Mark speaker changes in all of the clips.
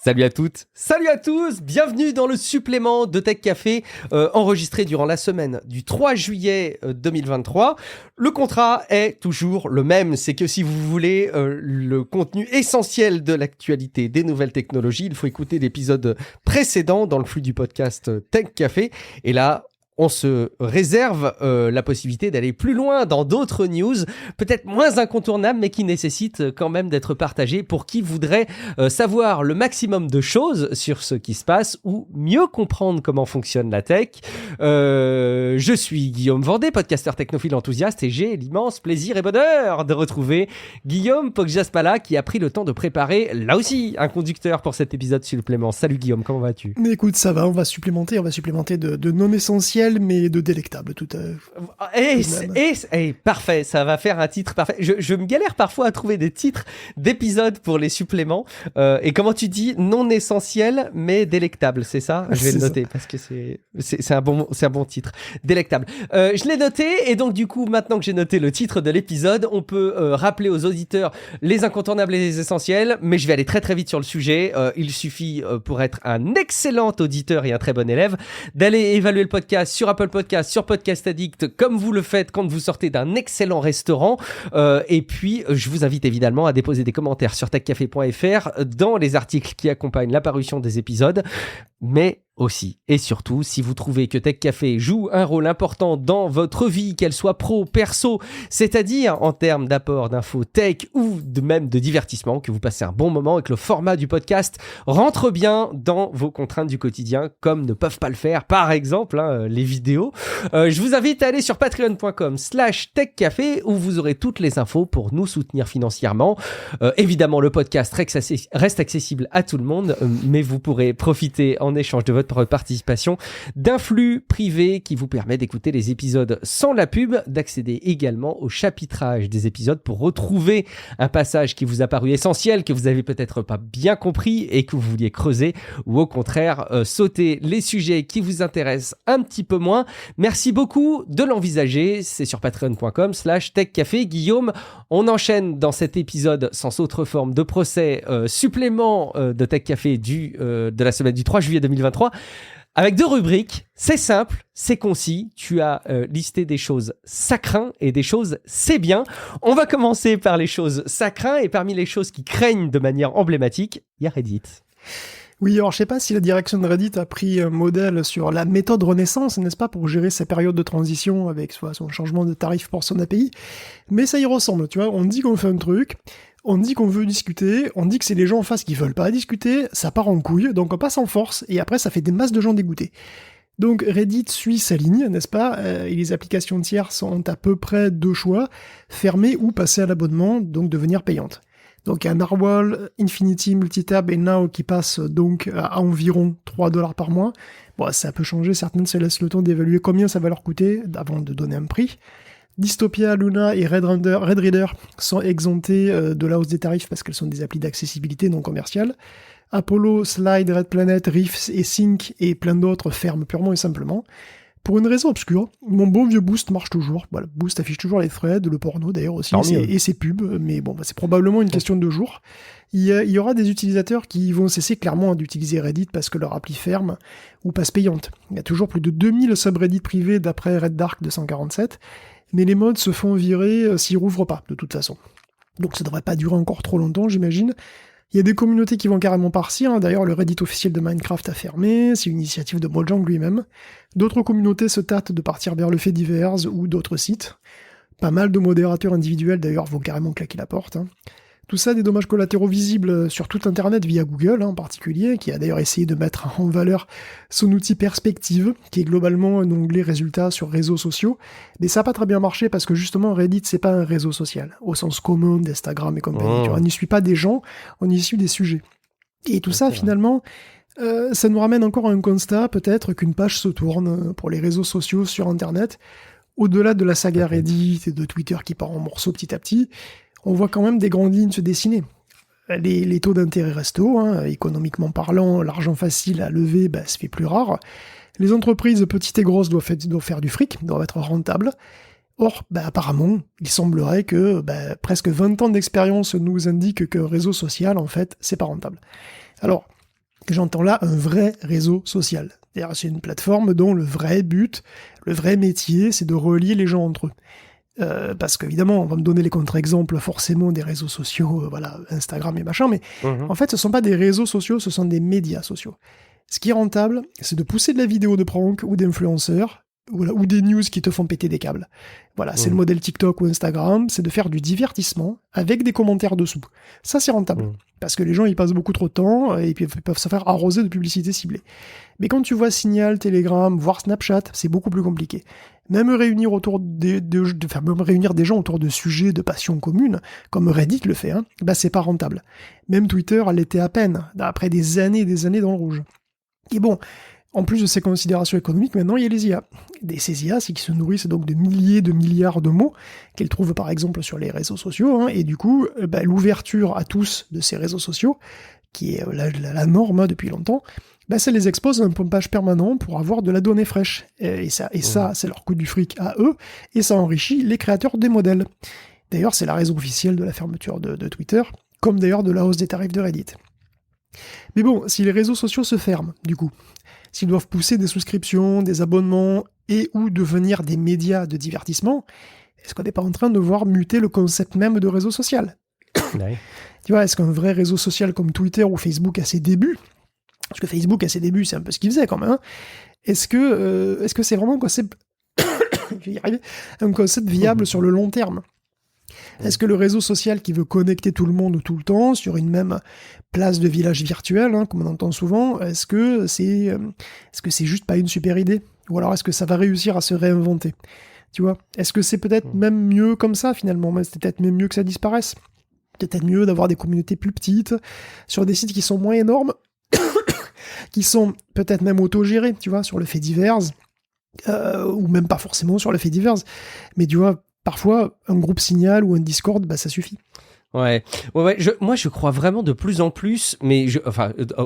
Speaker 1: Salut à toutes, salut à tous, bienvenue dans le supplément de Tech Café enregistré durant la semaine du 3 juillet 2023. Le contrat est toujours le même, c'est que si vous voulez le contenu essentiel de l'actualité des nouvelles technologies, il faut écouter l'épisode précédent dans le flux du podcast Tech Café. Et là, on se réserve la possibilité d'aller plus loin dans d'autres news, peut-être moins incontournables, mais qui nécessitent quand même d'être partagées pour qui voudrait savoir le maximum de choses sur ce qui se passe ou mieux comprendre comment fonctionne la tech. Je suis Guillaume Vendée, podcasteur technophile enthousiaste, et j'ai l'immense plaisir et bonheur de retrouver Guillaume Poggiaspala qui a pris le temps de préparer, là aussi, un conducteur pour cet épisode supplément. Salut Guillaume, comment vas-tu ?
Speaker 2: Mais écoute, ça va, on va supplémenter de non essentiels, mais de délectables, tout
Speaker 1: parfait, ça va faire un titre parfait. Je me galère parfois à trouver des titres d'épisodes pour les suppléments. Et comment tu dis, non essentiel, mais délectable, c'est ça ? Je vais le noter parce que c'est un bon titre. Délectable. Je l'ai noté, et donc du coup, maintenant que j'ai noté le titre de l'épisode, on peut rappeler aux auditeurs les incontournables et les essentiels, mais je vais aller très très vite sur le sujet. Il suffit, pour être un excellent auditeur et un très bon élève, d'aller évaluer le podcast sur Apple Podcast, sur Podcast Addict, comme vous le faites quand vous sortez d'un excellent restaurant. Et puis, je vous invite évidemment à déposer des commentaires sur techcafé.fr dans les articles qui accompagnent la parution des épisodes. Mais aussi et surtout, si vous trouvez que Tech Café joue un rôle important dans votre vie, qu'elle soit pro, perso, c'est-à-dire en termes d'apport d'infos tech ou même de divertissement, que vous passez un bon moment et que le format du podcast rentre bien dans vos contraintes du quotidien, comme ne peuvent pas le faire, par exemple, les vidéos, je vous invite à aller sur patreon.com/techcafé où vous aurez toutes les infos pour nous soutenir financièrement. Évidemment, le podcast reste accessible à tout le monde, mais vous pourrez profiter en échange de votre participation d'un flux privé qui vous permet d'écouter les épisodes sans la pub, d'accéder également au chapitrage des épisodes pour retrouver un passage qui vous a paru essentiel, que vous avez peut-être pas bien compris et que vous vouliez creuser, ou au contraire sauter les sujets qui vous intéressent un petit peu moins. Merci beaucoup de l'envisager, c'est sur patreon.com/techcafé. Guillaume, on enchaîne dans cet épisode sans autre forme de procès supplément de Tech Café de la semaine du 3 juillet 2023 avec deux rubriques. C'est simple, c'est concis. Tu as listé des choses ça craint et des choses c'est bien. On va commencer par les choses ça craint, et parmi les choses qui craignent de manière emblématique, il y a Reddit.
Speaker 2: Oui, alors je sais pas si la direction de Reddit a pris un modèle sur la méthode Renaissance, n'est-ce pas, pour gérer sa période de transition avec soit son changement de tarif pour son API, mais ça y ressemble, tu vois, on dit qu'on fait un truc, on dit qu'on veut discuter, on dit que c'est les gens en face qui veulent pas discuter, ça part en couille, donc on passe en force, et après ça fait des masses de gens dégoûtés. Donc Reddit suit sa ligne, n'est-ce pas, et les applications tierces ont à peu près deux choix, fermer ou passer à l'abonnement, donc devenir payantes. Donc il y a Narwhal, Infinity, Multitab et Now qui passent donc à environ $3 par mois. Bon, ça peut changer, certaines se laissent le temps d'évaluer combien ça va leur coûter avant de donner un prix. Dystopia, Luna et Readreader sont exemptés de la hausse des tarifs parce qu'elles sont des applis d'accessibilité non commerciales. Apollo, Slide, Red Planet, Riffs et Sync et plein d'autres ferment purement et simplement. Pour une raison obscure, mon bon vieux Boost marche toujours. Voilà, Boost affiche toujours les threads, le porno d'ailleurs aussi, et ses pubs, mais bon, c'est probablement une question de jours. Il y aura des utilisateurs qui vont cesser clairement d'utiliser Reddit parce que leur appli ferme ou passe payante. Il y a toujours plus de 2000 subreddits privés d'après Red Dark 247, mais les mods se font virer s'ils rouvrent pas, de toute façon. Donc ça devrait pas durer encore trop longtemps, j'imagine. Il y a des communautés qui vont carrément partir, d'ailleurs le Reddit officiel de Minecraft a fermé, c'est une initiative de Mojang lui-même. D'autres communautés se tâtent de partir vers le fait divers ou d'autres sites. Pas mal de modérateurs individuels d'ailleurs vont carrément claquer la porte. Tout ça, des dommages collatéraux visibles sur tout Internet via Google en particulier, qui a d'ailleurs essayé de mettre en valeur son outil Perspective, qui est globalement un onglet résultats sur réseaux sociaux. Mais ça n'a pas très bien marché parce que justement Reddit, c'est pas un réseau social, au sens commun d'Instagram et compagnie. On n'y suit pas des gens, on y suit des sujets. Et tout ça, finalement, ça nous ramène encore à un constat, peut-être, qu'une page se tourne pour les réseaux sociaux sur Internet. Au-delà de la saga Reddit et de Twitter qui part en morceaux petit à petit, on voit quand même des grandes lignes se dessiner. Les taux d'intérêt restent hauts, économiquement parlant, l'argent facile à lever se fait plus rare. Les entreprises petites et grosses doivent faire du fric, doivent être rentables. Or, apparemment, il semblerait que presque 20 ans d'expérience nous indiquent qu'un réseau social, en fait, c'est pas rentable. Alors, J'entends là un vrai réseau social. C'est-à-dire, c'est une plateforme dont le vrai but, le vrai métier, c'est de relier les gens entre eux. Parce qu'évidemment, on va me donner les contre-exemples forcément des réseaux sociaux, voilà, Instagram et machin, mais en fait, ce ne sont pas des réseaux sociaux, ce sont des médias sociaux. Ce qui est rentable, c'est de pousser de la vidéo de prank ou d'influenceurs, voilà, ou des news qui te font péter des câbles. Voilà, c'est le modèle TikTok ou Instagram, c'est de faire du divertissement avec des commentaires dessous. Ça, c'est rentable. Parce que les gens, ils passent beaucoup trop de temps et puis ils peuvent se faire arroser de publicité ciblée. Mais quand tu vois Signal, Telegram, voire Snapchat, c'est beaucoup plus compliqué. Même réunir même réunir des gens autour de sujets de passion commune, comme Reddit le fait, bah c'est pas rentable. Même Twitter l'était à peine, après des années et des années dans le rouge. Et bon, en plus de ces considérations économiques, maintenant il y a les IA. Et ces IA, c'est qui se nourrissent donc de milliers de milliards de mots qu'elles trouvent par exemple sur les réseaux sociaux, et du coup, l'ouverture à tous de ces réseaux sociaux, qui est la norme depuis longtemps, ça les expose à un pompage permanent pour avoir de la donnée fraîche. Et ça, c'est leur coût du fric à eux, et ça enrichit les créateurs des modèles. D'ailleurs, c'est la raison officielle de la fermeture de Twitter, comme d'ailleurs de la hausse des tarifs de Reddit. Mais bon, si les réseaux sociaux se ferment, du coup, s'ils doivent pousser des souscriptions, des abonnements, et ou devenir des médias de divertissement, est-ce qu'on n'est pas en train de voir muter le concept même de réseau social ?
Speaker 1: Ouais.
Speaker 2: Tu vois, est-ce qu'un vrai réseau social comme Twitter ou Facebook à ses débuts, parce que Facebook, à ses débuts, c'est un peu ce qu'il faisait quand même. Est-ce que c'est vraiment un concept... Je vais y arriver. Un concept viable sur le long terme ? Est-ce que le réseau social qui veut connecter tout le monde tout le temps sur une même place de village virtuel, comme on entend souvent, est-ce que c'est juste pas une super idée ? Ou alors est-ce que ça va réussir à se réinventer ? Tu vois ? Est-ce que c'est peut-être même mieux comme ça finalement ? Mais c'est peut-être même mieux que ça disparaisse. Peut-être mieux d'avoir des communautés plus petites, sur des sites qui sont moins énormes, qui sont peut-être même autogérés, tu vois, sur le fait divers, ou même pas forcément sur le fait divers, mais tu vois, parfois, un groupe Signal ou un Discord, ça suffit.
Speaker 1: Ouais. Moi, je crois vraiment de plus en plus, mais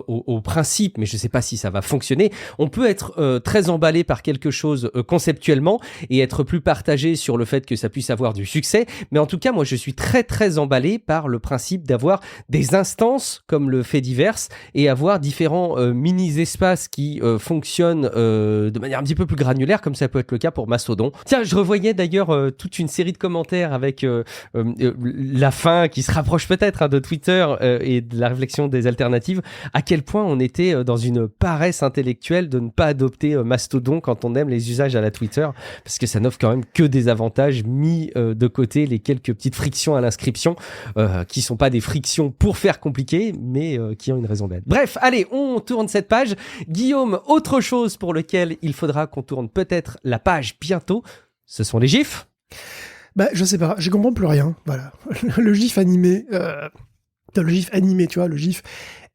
Speaker 1: au principe, mais je sais pas si ça va fonctionner. On peut être très emballé par quelque chose conceptuellement et être plus partagé sur le fait que ça puisse avoir du succès. Mais en tout cas, moi, je suis très très emballé par le principe d'avoir des instances comme le fait divers et avoir différents mini-espaces qui fonctionnent de manière un petit peu plus granulaire, comme ça peut être le cas pour Mastodon. Tiens, je revoyais d'ailleurs toute une série de commentaires avec la fin qui se rapproche peut-être de Twitter et de la réflexion des alternatives, à quel point on était dans une paresse intellectuelle de ne pas adopter Mastodon quand on aime les usages à la Twitter, parce que ça n'offre quand même que des avantages, mis de côté les quelques petites frictions à l'inscription, qui sont pas des frictions pour faire compliqué, mais qui ont une raison d'être. Bref, allez, on tourne cette page. Guillaume, autre chose pour lequel il faudra qu'on tourne peut-être la page bientôt, ce sont les gifs.
Speaker 2: Je sais pas, je comprends plus rien, voilà. Le gif animé, tu vois, le gif,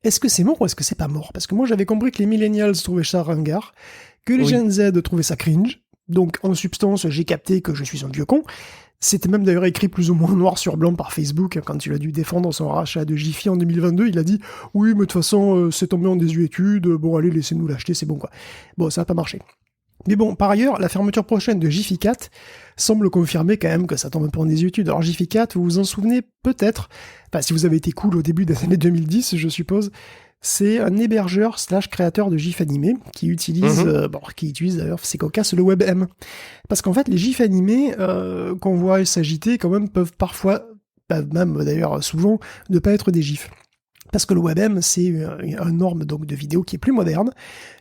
Speaker 2: est-ce que c'est mort ou est-ce que c'est pas mort ? Parce que moi, j'avais compris que les millennials trouvaient ça ringard, que les Gen Z trouvaient ça cringe, donc en substance, j'ai capté que je suis un vieux con. C'était même d'ailleurs écrit plus ou moins noir sur blanc par Facebook, quand il a dû défendre son rachat de Jiffy en 2022, il a dit « Oui, mais de toute façon, c'est tombé en désuétude, bon allez, laissez-nous l'acheter, c'est bon quoi. » Bon, ça n'a pas marché. Mais bon, par ailleurs, la fermeture prochaine de Jiffy Cat semble confirmer quand même que ça tombe un peu en désuétude. Alors Jiffy Cat, vous vous en souvenez peut-être, si vous avez été cool au début des années 2010, je suppose, c'est un hébergeur / créateur de gifs animés qui utilise, d'ailleurs, c'est cocasse, le WebM. Parce qu'en fait, les gifs animés qu'on voit s'agiter quand même peuvent parfois, même d'ailleurs souvent, ne pas être des gifs. Parce que le WebM, c'est un norme donc de vidéo qui est plus moderne,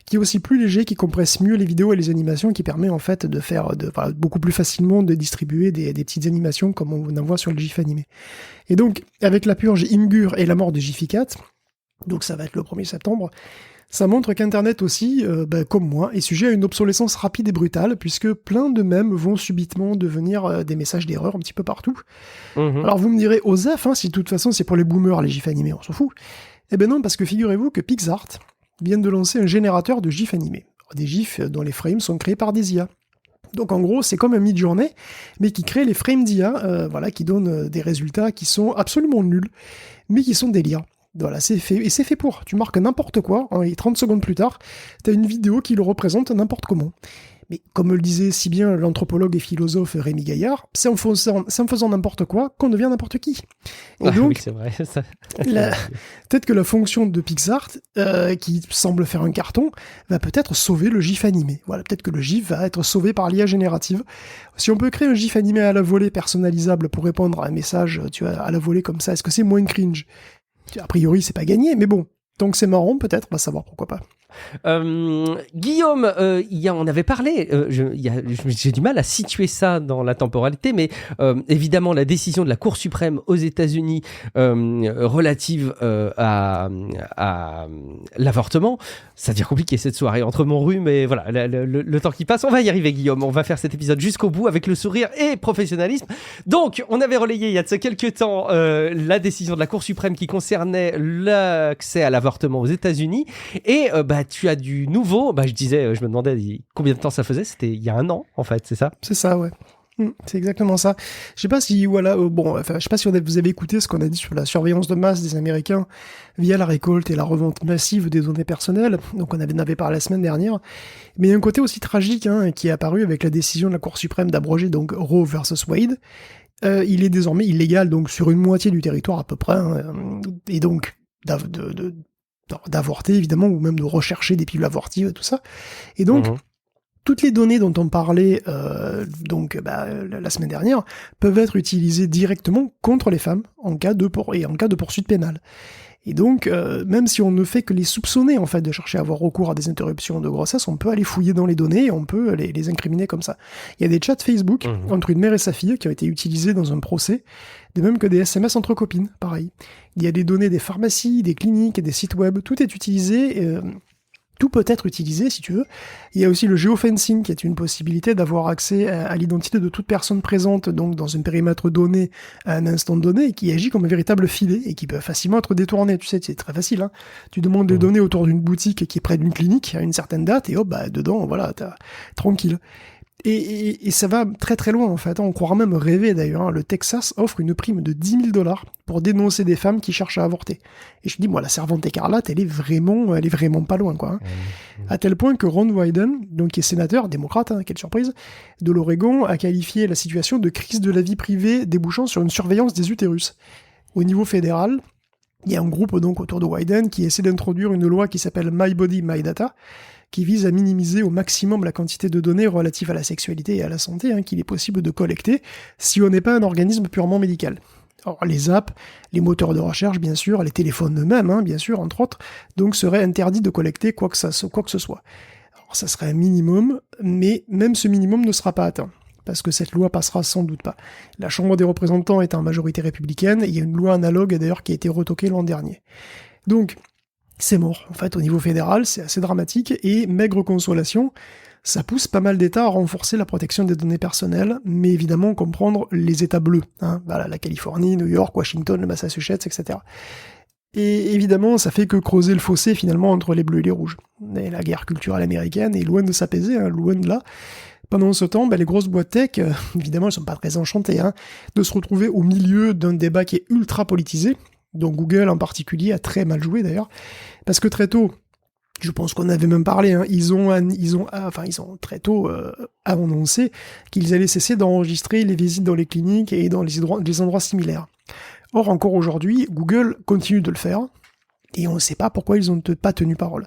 Speaker 2: qui est aussi plus léger, qui compresse mieux les vidéos et les animations, qui permet en fait de faire beaucoup plus facilement de distribuer des petites animations comme on en voit sur le GIF animé. Et donc, avec la purge Imgur et la mort de Jiffy Cat, donc ça va être le 1er septembre, ça montre qu'Internet aussi, comme moi, est sujet à une obsolescence rapide et brutale, puisque plein de mèmes vont subitement devenir des messages d'erreur un petit peu partout. Alors vous me direz, Osef, si de toute façon c'est pour les boomers, les gifs animés, on s'en fout. Eh ben non, parce que figurez-vous que PixArt vient de lancer un générateur de gifs animés. Des gifs dont les frames sont créés par des IA. Donc en gros, c'est comme un Midjourney, mais qui crée les frames d'IA, qui donnent des résultats qui sont absolument nuls, mais qui sont délires. Voilà, c'est fait, et c'est fait pour. Tu marques n'importe quoi, et 30 secondes plus tard, t'as une vidéo qui le représente n'importe comment. Mais comme le disait si bien l'anthropologue et philosophe Rémi Gaillard, c'est en faisant n'importe quoi qu'on devient n'importe qui. Et donc,
Speaker 1: oui, c'est vrai. Ça...
Speaker 2: peut-être que la fonction de Pixar, qui semble faire un carton, va peut-être sauver le GIF animé. Voilà, peut-être que le GIF va être sauvé par l'IA générative. Si on peut créer un GIF animé à la volée personnalisable pour répondre à un message, tu vois, à la volée comme ça, est-ce que c'est moins cringe? A priori, c'est pas gagné, mais bon. Donc c'est marrant, peut-être, on va savoir pourquoi pas.
Speaker 1: Guillaume, on avait parlé, j'ai du mal à situer ça dans la temporalité, mais évidemment la décision de la Cour suprême aux États-Unis relative à l'avortement, ça devient compliqué cette soirée entre mon rhume et voilà le temps qui passe. On va y arriver, Guillaume, on va faire cet épisode jusqu'au bout avec le sourire et professionnalisme. Donc on avait relayé il y a de ça quelques temps la décision de la Cour suprême qui concernait l'accès à l'avortement aux États-Unis et tu as du nouveau. Je me demandais combien de temps ça faisait. C'était il y a 1 an, en fait, c'est ça?
Speaker 2: C'est ça, ouais. C'est exactement ça. Je sais pas si, je sais pas si vous avez écouté ce qu'on a dit sur la surveillance de masse des Américains via la récolte et la revente massive des données personnelles. Donc on avait parlé la semaine dernière. Mais il y a un côté aussi tragique, qui est apparu avec la décision de la Cour suprême d'abroger donc Roe versus Wade. Il est désormais illégal donc sur une moitié du territoire à peu près, et donc d'avorter évidemment, ou même de rechercher des pilules avortives, tout ça. Et donc, toutes les données dont on parlait la semaine dernière peuvent être utilisées directement contre les femmes en cas de poursuite pénale. Et donc, même si on ne fait que les soupçonner en fait de chercher à avoir recours à des interruptions de grossesse, on peut aller fouiller dans les données et on peut les incriminer comme ça. Il y a des chats Facebook entre une mère et sa fille qui ont été utilisés dans un procès, de même que des SMS entre copines, pareil. Il y a des données des pharmacies, des cliniques, des sites web, tout est utilisé. Tout peut être utilisé, si tu veux. Il y a aussi le geofencing, qui est une possibilité d'avoir accès à l'identité de toute personne présente, donc dans un périmètre donné, à un instant donné, et qui agit comme un véritable filet, et qui peut facilement être détourné. Tu sais, c'est très facile, hein. Tu demandes des données autour d'une boutique qui est près d'une clinique, à une certaine date, et hop, dedans, voilà, t'as tranquille. Et ça va très très loin en fait, on croira même rêver d'ailleurs, le Texas offre une prime de $10 000 pour dénoncer des femmes qui cherchent à avorter. Et je dis, moi la servante écarlate, elle est vraiment pas loin quoi. À tel point que Ron Wyden, donc qui est sénateur, démocrate, quelle surprise, de l'Oregon, a qualifié la situation de crise de la vie privée débouchant sur une surveillance des utérus. Au niveau fédéral, il y a un groupe donc autour de Wyden qui essaie d'introduire une loi qui s'appelle My Body, My Data, qui vise à minimiser au maximum la quantité de données relatives à la sexualité et à la santé qu'il est possible de collecter si on n'est pas un organisme purement médical. Alors les apps, les moteurs de recherche bien sûr, les téléphones eux-mêmes bien sûr, entre autres, donc seraient interdits de collecter quoi que ce soit. Alors ça serait un minimum, mais même ce minimum ne sera pas atteint, parce que cette loi passera sans doute pas. La Chambre des représentants est en majorité républicaine, et il y a une loi analogue d'ailleurs qui a été retoquée l'an dernier. Donc, c'est mort. En fait, au niveau fédéral, c'est assez dramatique et maigre consolation. Ça pousse pas mal d'États à renforcer la protection des données personnelles, mais évidemment comprendre les États bleus. Voilà, la Californie, New York, Washington, le Massachusetts, etc. Et évidemment, ça fait que creuser le fossé finalement entre les bleus et les rouges. Et la guerre culturelle américaine est loin de s'apaiser, loin de là. Pendant ce temps, les grosses boîtes tech, évidemment, elles sont pas très enchantées de se retrouver au milieu d'un débat qui est ultra politisé, dont Google en particulier a très mal joué d'ailleurs, parce que très tôt, je pense qu'on avait même parlé, ils ont très tôt annoncé qu'ils allaient cesser d'enregistrer les visites dans les cliniques et dans les endroits similaires. Or, encore aujourd'hui, Google continue de le faire, et on ne sait pas pourquoi ils n'ont pas tenu parole.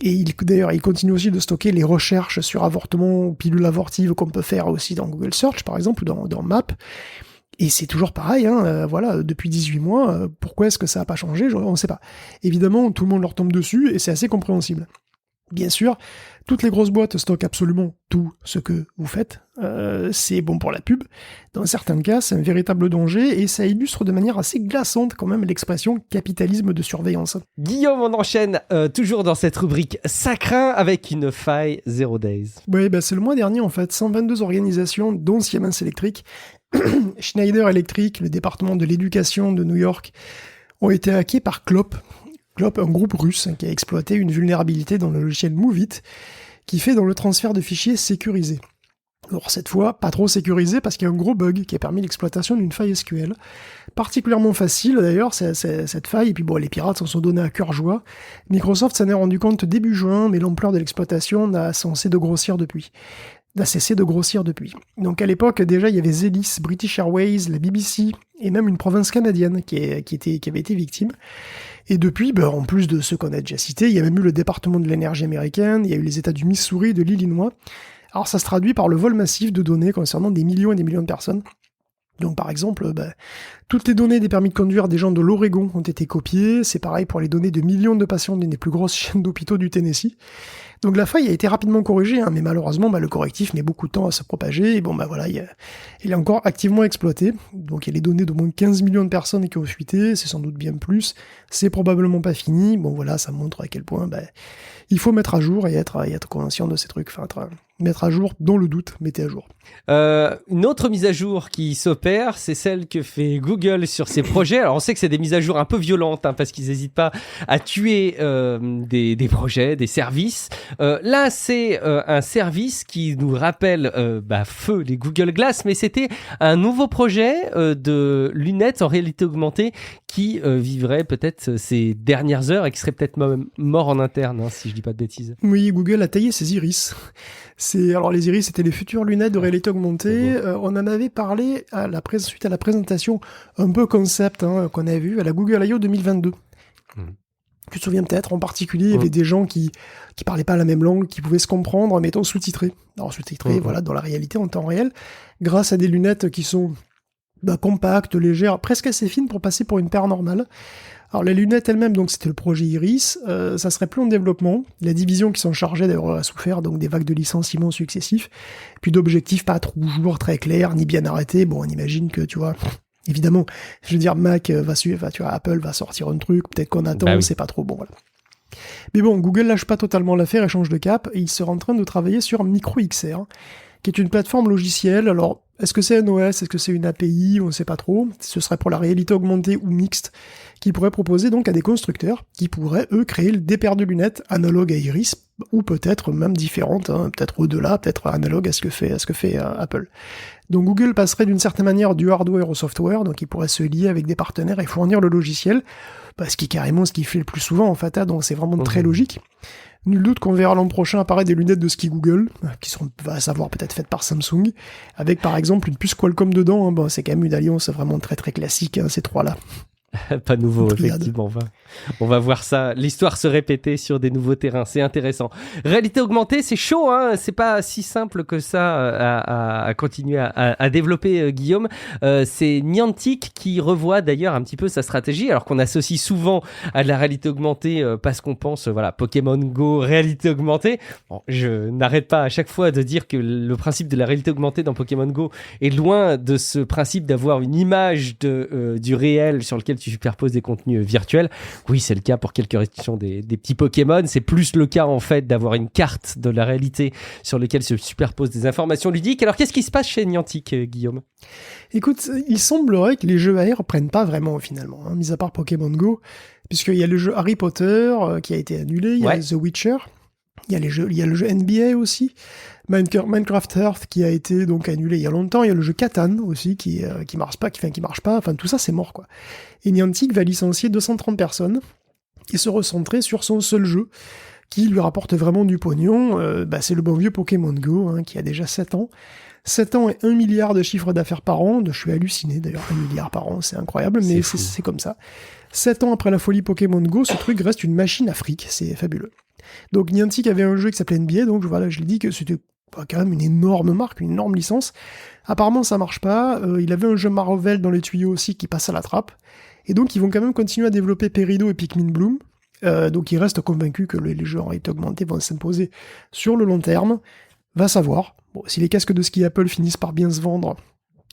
Speaker 2: Et d'ailleurs, ils continuent aussi de stocker les recherches sur avortement ou pilules avortives qu'on peut faire aussi dans Google Search, par exemple, ou dans Maps. Et c'est toujours pareil, depuis 18 mois, pourquoi est-ce que ça n'a pas changé? On ne sait pas. Évidemment, tout le monde leur tombe dessus, et c'est assez compréhensible. Bien sûr, toutes les grosses boîtes stockent absolument tout ce que vous faites, c'est bon pour la pub. Dans certains cas, c'est un véritable danger, et ça illustre de manière assez glaçante quand même l'expression « capitalisme de surveillance ».
Speaker 1: Guillaume, on enchaîne toujours dans cette rubrique « Ça craint » avec une faille Zero Days.
Speaker 2: Oui, c'est le mois dernier en fait, 122 organisations, dont Siemens Electric, Schneider Electric, le département de l'éducation de New York, ont été hackés par Clop. Clop, un groupe russe qui a exploité une vulnérabilité dans le logiciel MoveIt, qui fait dans le transfert de fichiers sécurisés. Alors cette fois, pas trop sécurisé parce qu'il y a un gros bug qui a permis l'exploitation d'une faille SQL. Particulièrement facile d'ailleurs, cette faille, et puis bon, les pirates s'en sont donnés à cœur joie. Microsoft s'en est rendu compte début juin, mais l'ampleur de l'exploitation n'a cessé de grossir depuis. Donc à l'époque, déjà, il y avait Zelis, British Airways, la BBC, et même une province canadienne qui avait été victime. Et depuis, en plus de ceux qu'on a déjà cités, il y a même eu le département de l'énergie américaine, il y a eu les États du Missouri et de l'Illinois. Alors ça se traduit par le vol massif de données concernant des millions et des millions de personnes. Donc par exemple, toutes les données des permis de conduire des gens de l'Oregon ont été copiées, c'est pareil pour les données de millions de patients d'une des plus grosses chaînes d'hôpitaux du Tennessee. Donc la faille a été rapidement corrigée, mais malheureusement le correctif met beaucoup de temps à se propager, et il est encore activement exploité. Donc il y a les données d'au moins 15 millions de personnes qui ont fuité, c'est sans doute bien plus, c'est probablement pas fini, ça montre à quel point il faut mettre à jour et être conscient de ces trucs, mettre à jour, dans le doute, mettez à jour.
Speaker 1: Une autre mise à jour qui s'opère, c'est celle que fait Google sur ses projets. Alors on sait que c'est des mises à jour un peu violentes, parce qu'ils n'hésitent pas à tuer des projets, des services. Là, c'est un service qui nous rappelle feu les Google Glass, mais c'était un nouveau projet de lunettes en réalité augmentée qui vivrait peut-être ses dernières heures et qui serait peut-être mort en interne, si je dis pas de bêtises.
Speaker 2: Oui, Google a taillé ses iris. Alors les iris, c'était les futures lunettes de réalité augmentée. On en avait parlé suite à la présentation un peu concept qu'on avait vu à la Google I.O. 2022. Tu te souviens peut-être, en particulier, il y avait des gens qui parlaient pas la même langue, qui pouvaient se comprendre en mettant sous-titré. Alors sous-titré, dans la réalité en temps réel, grâce à des lunettes qui sont compactes, légères, presque assez fines pour passer pour une paire normale. Alors les lunettes elles-mêmes, donc c'était le projet Iris, ça serait plus en développement. La division qui s'en chargeait d'ailleurs a souffert donc des vagues de licenciements successifs, puis d'objectifs pas toujours très clairs ni bien arrêtés. Bon, on imagine que évidemment, je veux dire, Mac Apple va sortir un truc, peut-être qu'on attend, on sait pas trop. Bon voilà. Mais bon, Google lâche pas totalement l'affaire et change de cap, et il sera en train de travailler sur MicroXR, qui est une plateforme logicielle. Alors, est-ce que c'est un OS, est-ce que c'est une API, on ne sait pas trop. Ce serait pour la réalité augmentée ou mixte, qui pourrait proposer donc à des constructeurs qui pourraient, eux, créer des paires de lunettes analogues à Iris, ou peut-être même différentes, peut-être au-delà, peut-être analogues à ce que fait Apple. Donc Google passerait d'une certaine manière du hardware au software, donc il pourrait se lier avec des partenaires et fournir le logiciel, ce qui est carrément ce qu'il fait le plus souvent en fait, donc c'est vraiment très logique. Nul doute qu'on verra l'an prochain apparaître des lunettes de ski Google, qui seront, à savoir peut-être faites par Samsung, avec par exemple une puce Qualcomm dedans. C'est quand même une alliance vraiment très très classique, ces trois-là.
Speaker 1: Pas nouveau, effectivement. On va voir ça, l'histoire se répéter sur des nouveaux terrains, c'est intéressant. Réalité augmentée, c'est chaud, c'est pas si simple que ça à continuer à développer, Guillaume. C'est Niantic qui revoit d'ailleurs un petit peu sa stratégie, alors qu'on associe souvent à la réalité augmentée parce qu'on pense, Pokémon Go, réalité augmentée. Bon, je n'arrête pas à chaque fois de dire que le principe de la réalité augmentée dans Pokémon Go est loin de ce principe d'avoir une image du réel sur lequel tu superposes des contenus virtuels. Oui, c'est le cas pour quelques restrictions des petits Pokémon. C'est plus le cas, en fait, d'avoir une carte de la réalité sur laquelle se superposent des informations ludiques. Alors, qu'est-ce qui se passe chez Niantic, Guillaume ?
Speaker 2: Écoute, il semblerait que les jeux AR prennent pas vraiment, finalement, mis à part Pokémon Go, puisqu'il y a le jeu Harry Potter qui a été annulé, il y a The Witcher, il y a le jeu NBA aussi, Minecraft Earth qui a été donc annulé il y a longtemps, il y a le jeu Catan aussi qui marche pas, enfin tout ça c'est mort quoi. Et Niantic va licencier 230 personnes et se recentrer sur son seul jeu qui lui rapporte vraiment du pognon, c'est le bon vieux Pokémon Go qui a déjà 7 ans. 7 ans et 1 milliard de chiffre d'affaires par an, je suis halluciné d'ailleurs, 1 milliard par an, c'est incroyable, mais c'est comme ça. 7 ans après la folie Pokémon Go, ce truc reste une machine à fric, c'est fabuleux. Donc Niantic avait un jeu qui s'appelait NBA, donc je l'ai dit que c'était quand même une énorme marque, une énorme licence. Apparemment ça marche pas, il avait un jeu Marvel dans les tuyaux aussi qui passe à la trappe, et donc ils vont quand même continuer à développer Peridot et Pikmin Bloom, donc ils restent convaincus que les jeux en réalité augmentée vont s'imposer sur le long terme, va savoir. Bon, si les casques de ski Apple finissent par bien se vendre,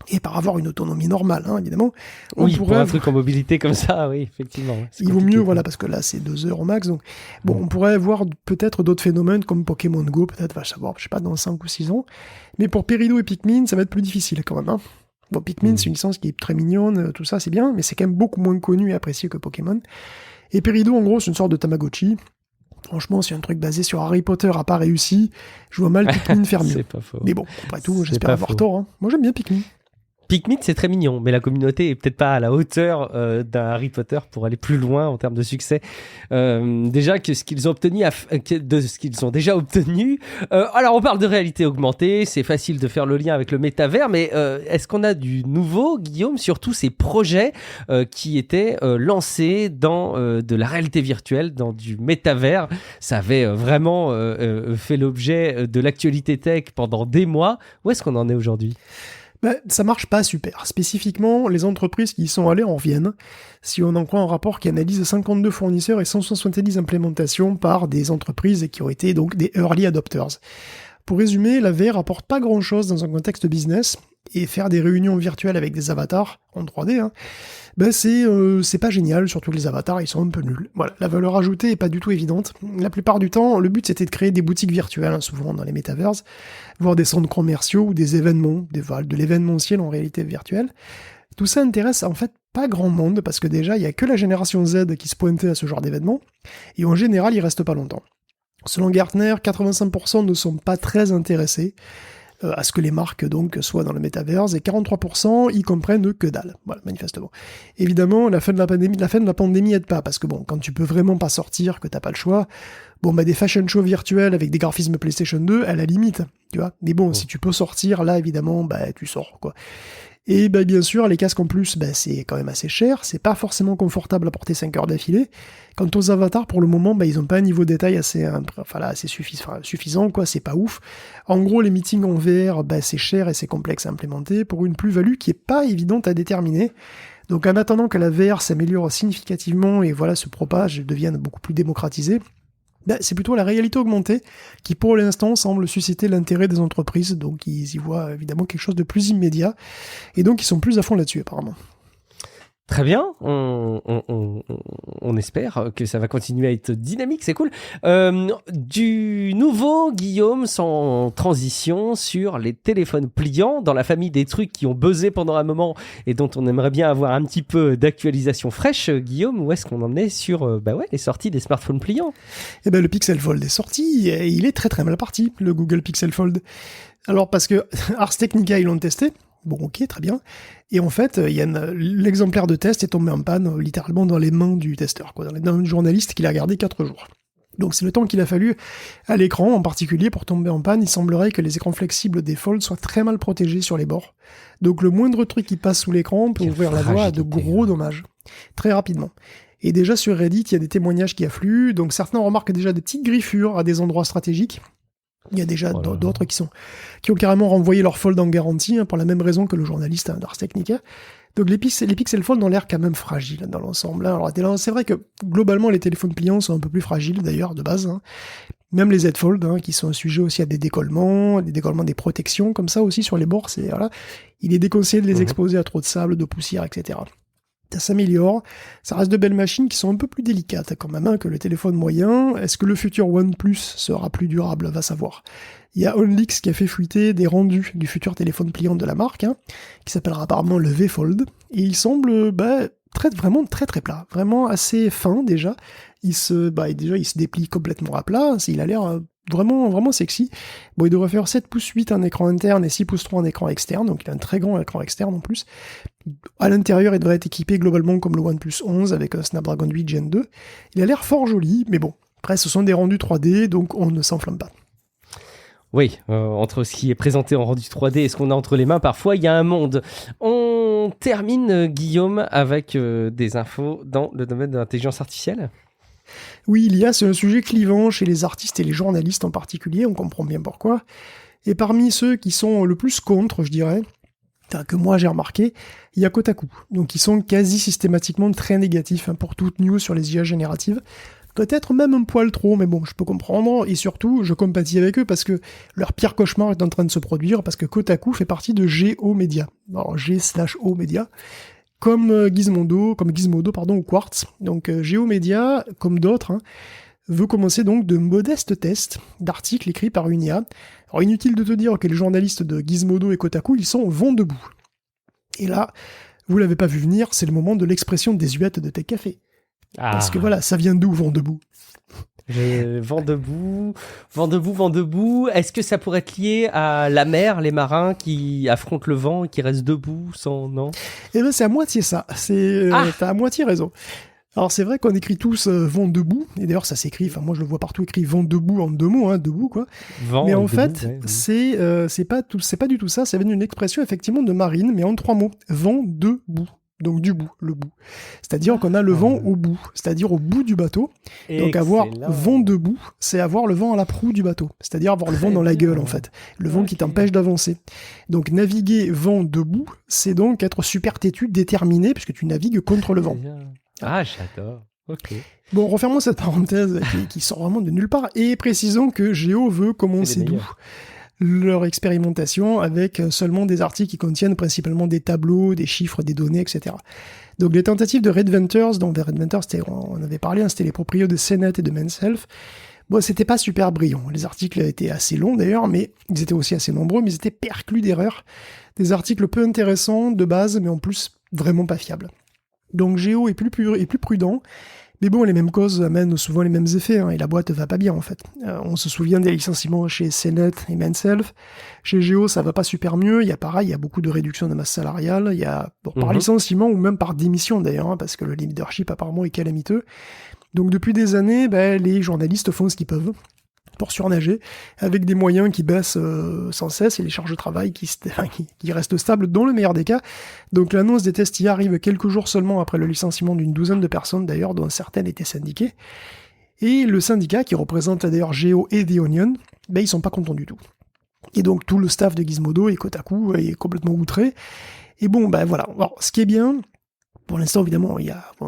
Speaker 2: et par avoir une autonomie normale, évidemment.
Speaker 1: Pour un truc en mobilité comme ça, oui, effectivement.
Speaker 2: Il vaut mieux, parce que là, c'est 2 heures au max. Donc, on pourrait voir peut-être d'autres phénomènes comme Pokémon Go, peut-être, va savoir, je sais pas, dans 5 ou 6 ans. Mais pour Peridot et Pikmin, ça va être plus difficile quand même. Bon, Pikmin, c'est une licence qui est très mignonne, tout ça, c'est bien, mais c'est quand même beaucoup moins connu et apprécié que Pokémon. Et Peridot, en gros, c'est une sorte de Tamagotchi. Franchement, si un truc basé sur Harry Potter a pas réussi, je vois mal Pikmin faire mieux.
Speaker 1: C'est pas faux.
Speaker 2: Mais bon, après tout,
Speaker 1: C'est
Speaker 2: j'espère
Speaker 1: pas
Speaker 2: avoir
Speaker 1: faux.
Speaker 2: tort. Hein. Moi, j'aime bien Pikmin.
Speaker 1: Pikmin, c'est très mignon, mais la communauté est peut-être pas à la hauteur d'un Harry Potter pour aller plus loin en termes de succès. Déjà que ce qu'ils ont obtenu, de ce qu'ils ont déjà obtenu. Alors, on parle de réalité augmentée, c'est facile de faire le lien avec le métavers, mais est-ce qu'on a du nouveau, Guillaume, sur tous ces projets qui étaient lancés dans de la réalité virtuelle, dans du métavers? Ça avait vraiment fait l'objet de l'actualité tech pendant des mois. Où est-ce qu'on en est aujourd'hui?
Speaker 2: Ça marche pas super. Spécifiquement, les entreprises qui y sont allées en reviennent. Si on en croit un rapport qui analyse 52 fournisseurs et 170 implémentations par des entreprises qui ont été donc des early adopters. Pour résumer, la VR apporte pas grand-chose dans un contexte business, et faire des réunions virtuelles avec des avatars en 3D, c'est pas génial, surtout que les avatars ils sont un peu nuls. Voilà, la valeur ajoutée est pas du tout évidente. La plupart du temps, le but c'était de créer des boutiques virtuelles, souvent dans les metaverses, voire des centres commerciaux ou des événements, de l'événementiel en réalité virtuelle. Tout ça intéresse en fait pas grand monde, parce que déjà il y a que la génération Z qui se pointait à ce genre d'événement, et en général ils restent pas longtemps. Selon Gartner, 85% ne sont pas très intéressés à ce que les marques donc soient dans le metaverse, et 43% y comprennent que dalle, voilà, manifestement. Évidemment, la fin de la pandémie aide pas, parce que bon, quand tu peux vraiment pas sortir, que t'as pas le choix, des fashion shows virtuels avec des graphismes PlayStation 2, à la limite, tu vois. Mais bon, si tu peux sortir, là, évidemment, tu sors, quoi. Et bien sûr, les casques en plus, c'est quand même assez cher, c'est pas forcément confortable à porter 5 heures d'affilée. Quant aux avatars, pour le moment, ils ont pas un niveau de détail assez suffisant, quoi, c'est pas ouf. En gros, les meetings en VR, c'est cher et c'est complexe à implémenter, pour une plus-value qui est pas évidente à déterminer. Donc en attendant que la VR s'améliore significativement et se propage et devienne beaucoup plus démocratisée, c'est plutôt la réalité augmentée qui, pour l'instant, semble susciter l'intérêt des entreprises. Donc, ils y voient évidemment quelque chose de plus immédiat. Et donc, ils sont plus à fond là-dessus, apparemment.
Speaker 1: Très bien, on espère que ça va continuer à être dynamique, c'est cool. Du nouveau, Guillaume, sans transition, sur les téléphones pliants, dans la famille des trucs qui ont buzzé pendant un moment et dont on aimerait bien avoir un petit peu d'actualisation fraîche. Guillaume, où est-ce qu'on en est sur les sorties des smartphones pliants?
Speaker 2: Le Pixel Fold est sorti, et il est très très mal parti, le Google Pixel Fold. Alors parce que Ars Technica, ils l'ont testé. Bon, ok, très bien. Et en fait, l'exemplaire de test est tombé en panne, littéralement dans les mains du testeur, quoi, dans les mains du journaliste qui l'a gardé 4 jours. Donc c'est le temps qu'il a fallu à l'écran, en particulier, pour tomber en panne. Il semblerait que les écrans flexibles des Fold soient très mal protégés sur les bords. Donc le moindre truc qui passe sous l'écran peut ouvrir la voie à de gros dommages, très rapidement. Et déjà sur Reddit, il y a des témoignages qui affluent, donc certains remarquent déjà des petites griffures à des endroits stratégiques. Il y a déjà d'autres qui ont carrément renvoyé leur Fold en garantie, pour la même raison que le journaliste d'Ars Technica. Donc les Pixel Fold ont l'air quand même fragiles dans l'ensemble. Alors c'est vrai que globalement les téléphones pliants sont un peu plus fragiles d'ailleurs de base. Même les Z Fold, qui sont sujets aussi à des décollements des protections comme ça aussi sur les bords. Il est déconseillé de les exposer à trop de sable, de poussière, etc. Ça s'améliore, ça reste de belles machines qui sont un peu plus délicates quand même que le téléphone moyen. Est-ce que le futur OnePlus sera plus durable? Va savoir. Il y a OnLeaks qui a fait fuiter des rendus du futur téléphone pliant de la marque, qui s'appellera apparemment le V Fold, et il semble vraiment très très plat, vraiment assez fin déjà. Il se déplie complètement à plat, il a l'air vraiment, vraiment sexy. Bon, il devrait faire 7 pouces 8 en écran interne et 6 pouces 3 en écran externe, donc il a un très grand écran externe en plus. À l'intérieur, il devrait être équipé globalement comme le OnePlus 11 avec un Snapdragon 8 Gen 2. Il a l'air fort joli, mais bon, après ce sont des rendus 3D, donc on ne s'enflamme pas.
Speaker 1: Oui, entre ce qui est présenté en rendu 3D et ce qu'on a entre les mains, parfois il y a un monde. On termine, Guillaume, avec des infos dans le domaine de l'intelligence artificielle.
Speaker 2: Oui, c'est un sujet clivant chez les artistes et les journalistes en particulier, on comprend bien pourquoi. Et parmi ceux qui sont le plus contre, je dirais, que moi j'ai remarqué, il y a Kotaku. Donc ils sont quasi systématiquement très négatifs pour toute news sur les IA génératives. Peut-être même un poil trop, mais bon, je peux comprendre, et surtout, je compatis avec eux parce que leur pire cauchemar est en train de se produire, parce que Kotaku fait partie de G-O Media. Alors G/O Media, comme Gizmodo, ou Quartz. Donc G-O Media, comme d'autres, veut commencer donc de modestes tests d'articles écrits par une IA. Alors inutile de te dire que les journalistes de Gizmodo et Kotaku, ils sont vent debout. Et là, vous l'avez pas vu venir, c'est le moment de l'expression désuète de Tech Café. Parce que ça vient d'où vent debout?
Speaker 1: Vent debout, vent debout, vent debout. Est-ce que ça pourrait être lié à la mer, les marins qui affrontent le vent et qui restent debout sans... Non?
Speaker 2: Eh ben, c'est à moitié ça. T'as à moitié raison. Alors c'est vrai qu'on écrit tous vent debout, et d'ailleurs ça s'écrit, enfin moi je le vois partout écrit vent debout en 2 mots, hein, debout quoi.
Speaker 1: Vent
Speaker 2: mais en
Speaker 1: debout,
Speaker 2: fait,
Speaker 1: ouais.
Speaker 2: c'est pas du tout ça, ça vient d'une expression effectivement de marine, mais en 3 mots. Vent debout. Donc du bout, le bout. C'est-à-dire qu'on a le vent au bout, c'est-à-dire au bout du bateau. Donc avoir vent debout, c'est avoir le vent à la proue du bateau. C'est-à-dire avoir le vent dans la gueule en fait. Le vent qui t'empêche d'avancer. Donc naviguer vent debout, c'est donc être super têtu, déterminé, puisque tu navigues contre le vent.
Speaker 1: Ah, j'adore. Ok.
Speaker 2: Bon, refermons cette parenthèse qui sort vraiment de nulle part, et précisons que Géo veut commencer d'où leur expérimentation avec seulement des articles qui contiennent principalement des tableaux, des chiffres, des données, etc. Donc les tentatives de Red Ventures, dont Red Ventures, on avait parlé, hein, c'était les proprios de CNET et de Menself. Bon, c'était pas super brillant. Les articles étaient assez longs d'ailleurs, mais ils étaient aussi assez nombreux, mais ils étaient perclus d'erreurs. Des articles peu intéressants de base, mais en plus vraiment pas fiables. Donc Géo est plus prudent. Mais bon, les mêmes causes amènent souvent les mêmes effets, hein, et la boîte va pas bien en fait. On se souvient des licenciements chez CNET et Menself. Chez Géo, ça va pas super mieux. Il y a beaucoup de réduction de masse salariale. Par licenciement ou même par démission d'ailleurs, hein, parce que le leadership apparemment est calamiteux. Donc depuis des années, les journalistes font ce qu'ils peuvent pour surnager, avec des moyens qui baissent sans cesse et les charges de travail qui restent stables dans le meilleur des cas. Donc l'annonce des tests y arrive quelques jours seulement après le licenciement d'une douzaine de personnes d'ailleurs, dont certaines étaient syndiquées. Et le syndicat, qui représente d'ailleurs Géo et The Onion, ils sont pas contents du tout. Et donc tout le staff de Gizmodo et Kotaku est complètement outré. Et bon, voilà. Alors, ce qui est bien... Pour l'instant, évidemment,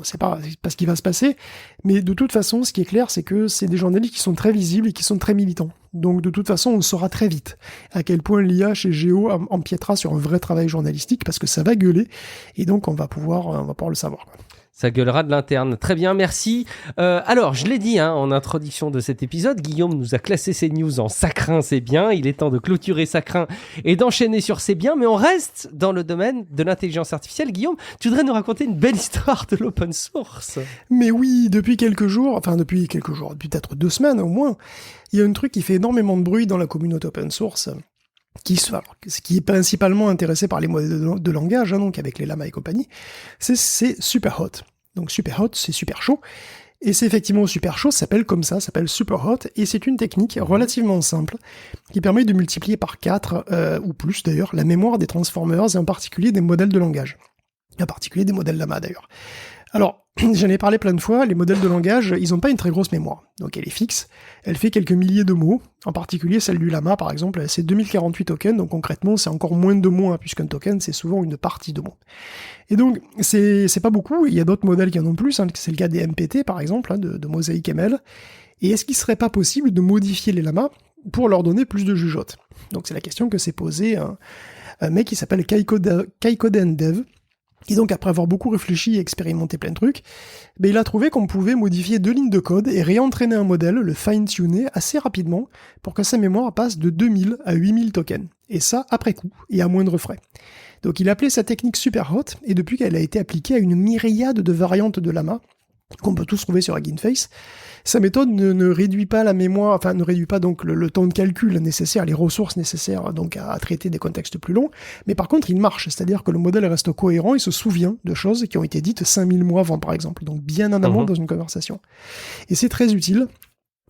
Speaker 2: c'est pas ce qui va se passer, mais de toute façon, ce qui est clair, c'est que c'est des journalistes qui sont très visibles et qui sont très militants. Donc, de toute façon, on saura très vite à quel point l'IA chez Géo empiétera sur un vrai travail journalistique, parce que ça va gueuler, et donc on va pouvoir le savoir.
Speaker 1: Ça gueulera de l'interne. Très bien, merci. Alors, je l'ai dit en introduction de cet épisode, Guillaume nous a classé ses news en Sacrin, c'est bien. Il est temps de clôturer Sacrin et d'enchaîner sur c'est bien, mais on reste dans le domaine de l'intelligence artificielle. Guillaume, tu voudrais nous raconter une belle histoire de l'open source? Mais oui, depuis peut-être 2 semaines au moins, il y a un truc qui fait énormément de bruit dans la communauté open source, qui est principalement intéressé par les modèles de langage, donc avec les Llama et compagnie, c'est Superhot. Donc Superhot, c'est super chaud, et c'est effectivement super chaud, ça s'appelle Superhot, et c'est une technique relativement simple, qui permet de multiplier par 4, ou plus d'ailleurs, la mémoire des transformers, et en particulier des modèles de langage. En particulier des modèles Llama d'ailleurs. Alors, j'en ai parlé plein de fois, les modèles de langage, ils n'ont pas une très grosse mémoire. Donc elle est fixe, elle fait quelques milliers de mots, en particulier celle du Llama par exemple, c'est 2048 tokens, donc concrètement c'est encore moins de mots, puisqu'un token c'est souvent une partie de mots. Et donc c'est pas beaucoup, il y a d'autres modèles qui en ont plus, c'est le cas des MPT par exemple, de Mosaic ML, et est-ce qu'il serait pas possible de modifier les Llamas pour leur donner plus de jugeote? Donc c'est la question que s'est posée un mec qui s'appelle Kaikoden Dev. Et donc, après avoir beaucoup réfléchi et expérimenté plein de trucs, il a trouvé qu'on pouvait modifier 2 lignes de code et réentraîner un modèle, le fine-tuner, assez rapidement pour que sa mémoire passe de 2000 à 8000 tokens. Et ça, après coup, et à moindre frais. Donc, il a appelé sa technique Superhot, et depuis qu'elle a été appliquée à une myriade de variantes de Llama, qu'on peut tous trouver sur Hugging Face, sa méthode ne réduit pas la mémoire, ne réduit pas donc le temps de calcul nécessaire, les ressources nécessaires donc à traiter des contextes plus longs, mais par contre il marche, c'est-à-dire que le modèle reste cohérent, il se souvient de choses qui ont été dites 5000 mois avant par exemple, donc bien en amont dans une conversation. Et c'est très utile.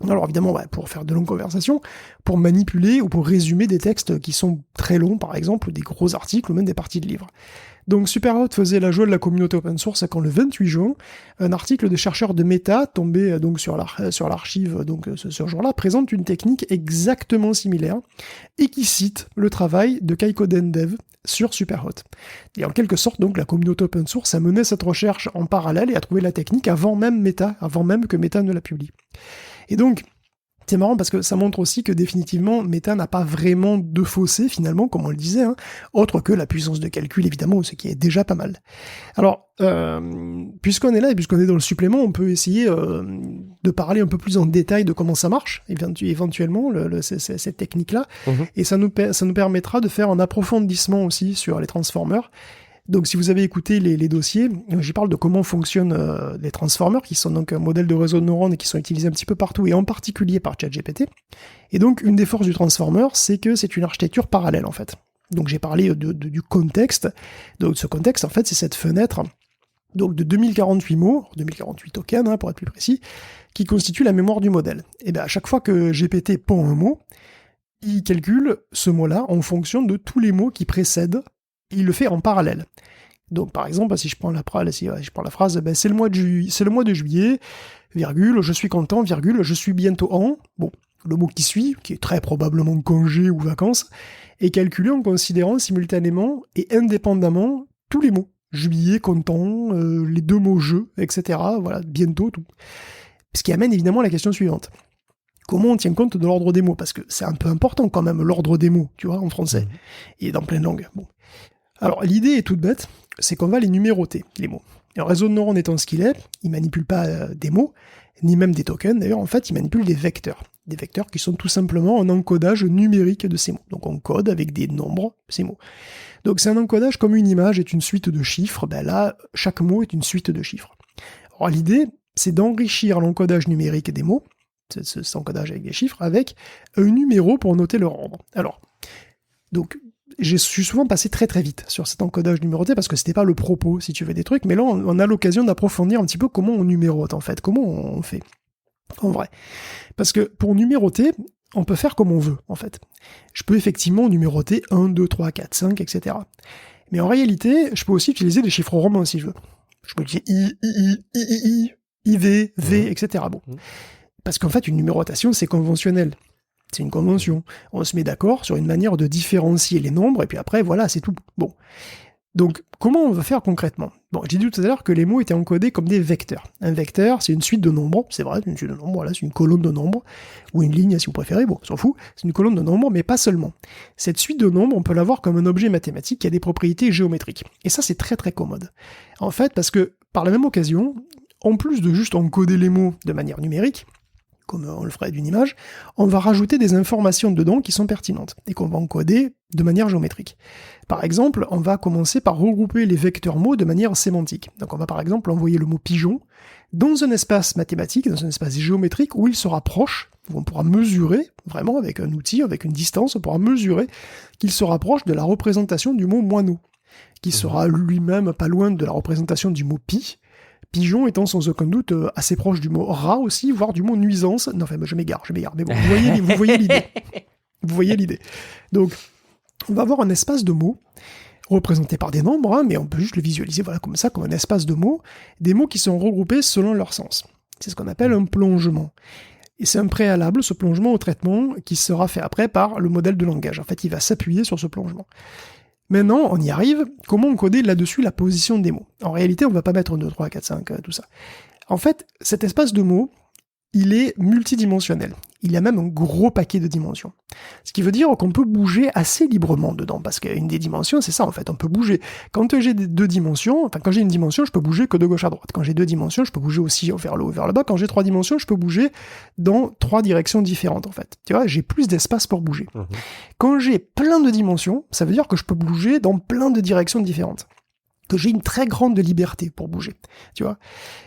Speaker 1: Alors évidemment, pour faire de longues conversations, pour manipuler ou pour résumer des textes qui sont très longs par exemple, ou des gros articles ou même des parties de livres. Donc Superhot faisait la joie de la communauté open source quand le 28 juin, un article de chercheurs de Meta tombé donc sur l'archive donc ce jour-là présente une technique exactement similaire et qui cite le travail de Kaikoden Dev sur Superhot. Et en quelque sorte donc la communauté open source a mené cette recherche en parallèle et a trouvé la technique avant même que Meta ne la publie. Et donc c'est marrant parce que ça montre aussi que définitivement Meta n'a pas vraiment de fossé finalement, comme on le disait, autre que la puissance de calcul évidemment, ce qui est déjà pas mal. Alors, puisqu'on est là et puisqu'on est dans le supplément, on peut essayer de parler un peu plus en détail de comment ça marche, éventuellement, cette technique-là, et ça nous permettra de faire un approfondissement aussi sur les transformers,
Speaker 2: Donc si vous avez écouté les dossiers, j'y parle de comment fonctionnent les transformers, qui sont donc un modèle de réseau de neurones et qui sont utilisés un petit peu partout, et en particulier par ChatGPT. Et donc une des forces du transformer, c'est que c'est une architecture parallèle en fait. Donc j'ai parlé du contexte. Donc ce contexte, en fait, c'est cette fenêtre donc de 2048 mots, 2048 tokens pour être plus précis, qui constitue la mémoire du modèle. Et bien à chaque fois que GPT pond un mot, il calcule ce mot-là en fonction de tous les mots qui précèdent, et il le fait en parallèle. Donc par exemple, si je prends la phrase, ben, c'est le mois de juillet, virgule, je suis content, virgule, je suis bientôt en, bon, le mot qui suit, qui est très probablement congé ou vacances, est calculé en considérant simultanément et indépendamment tous les mots. Juillet, content, les deux mots jeu, etc. Voilà, bientôt, tout. Ce qui amène évidemment la question suivante. Comment on tient compte de l'ordre des mots? Parce que c'est un peu important quand même, l'ordre des mots, tu vois, en français, et dans plein de langues. Bon. Alors, l'idée est toute bête, c'est qu'on va les numéroter, les mots. Et un réseau de neurones étant ce qu'il est, il manipule pas des mots, ni même des tokens, d'ailleurs, en fait, il manipule des vecteurs. Des vecteurs qui sont tout simplement un encodage numérique de ces mots. Donc on code avec des nombres ces mots. Donc c'est un encodage comme une image est une suite de chiffres, ben là, chaque mot est une suite de chiffres. Alors l'idée, c'est d'enrichir l'encodage numérique des mots, cet encodage avec des chiffres, avec un numéro pour noter leur ordre. Alors, donc, je suis souvent passé très très vite sur cet encodage numéroté parce que c'était pas le propos, si tu veux, des trucs, mais là on a l'occasion d'approfondir un petit peu comment on numérote en fait, comment on fait, en vrai. Parce que pour numéroter, on peut faire comme on veut, en fait. Je peux effectivement numéroter 1, 2, 3, 4, 5, etc. Mais en réalité, je peux aussi utiliser des chiffres romains si je veux. Je peux utiliser I, IV, V, etc. Bon. Parce qu'en fait, une numérotation, c'est conventionnel. C'est une convention. On se met d'accord sur une manière de différencier les nombres, et puis après, voilà, c'est tout. Bon. Donc, comment on va faire concrètement? Bon, j'ai dit tout à l'heure que les mots étaient encodés comme des vecteurs. Un vecteur, c'est une suite de nombres, c'est vrai, une suite de nombres, voilà, c'est une colonne de nombres, ou une ligne si vous préférez, bon, on s'en fout, c'est une colonne de nombres, mais pas seulement. Cette suite de nombres, on peut la voir comme un objet mathématique qui a des propriétés géométriques. Et ça, c'est très très commode. En fait, parce que, par la même occasion, en plus de juste encoder les mots de manière numérique, comme on le ferait d'une image, on va rajouter des informations dedans qui sont pertinentes, et qu'on va encoder de manière géométrique. Par exemple, on va commencer par regrouper les vecteurs mots de manière sémantique. Donc on va par exemple envoyer le mot pigeon dans un espace mathématique, dans un espace géométrique où il se rapproche, où on pourra mesurer, vraiment avec un outil, avec une distance, on pourra mesurer qu'il se rapproche de la représentation du mot moineau, qui sera lui-même pas loin de la représentation du mot pi, pigeon étant sans aucun doute assez proche du mot rat aussi, voire du mot nuisance. Non, enfin, je m'égare, mais bon, vous voyez l'idée. Vous voyez l'idée. Donc, on va avoir un espace de mots, représenté par des nombres, mais on peut juste le visualiser voilà, comme ça, comme un espace de mots, des mots qui sont regroupés selon leur sens. C'est ce qu'on appelle un plongement. Et c'est un préalable, ce plongement au traitement, qui sera fait après par le modèle de langage. En fait, il va s'appuyer sur ce plongement. Maintenant, on y arrive. Comment encoder là-dessus la position des mots? En réalité, on ne va pas mettre 2, 3, 4, 5, tout ça. En fait, cet espace de mots, il est multidimensionnel. Il y a même un gros paquet de dimensions. Ce qui veut dire qu'on peut bouger assez librement dedans, parce qu'une des dimensions, c'est ça en fait, on peut bouger. Quand j'ai deux dimensions, enfin quand j'ai une dimension, je peux bouger que de gauche à droite. Quand j'ai deux dimensions, je peux bouger aussi vers le haut, vers le bas. Quand j'ai trois dimensions, je peux bouger dans trois directions différentes en fait. Tu vois, j'ai plus d'espace pour bouger. Quand j'ai plein de dimensions, ça veut dire que je peux bouger dans plein de directions différentes. Que j'ai une très grande liberté pour bouger, tu vois.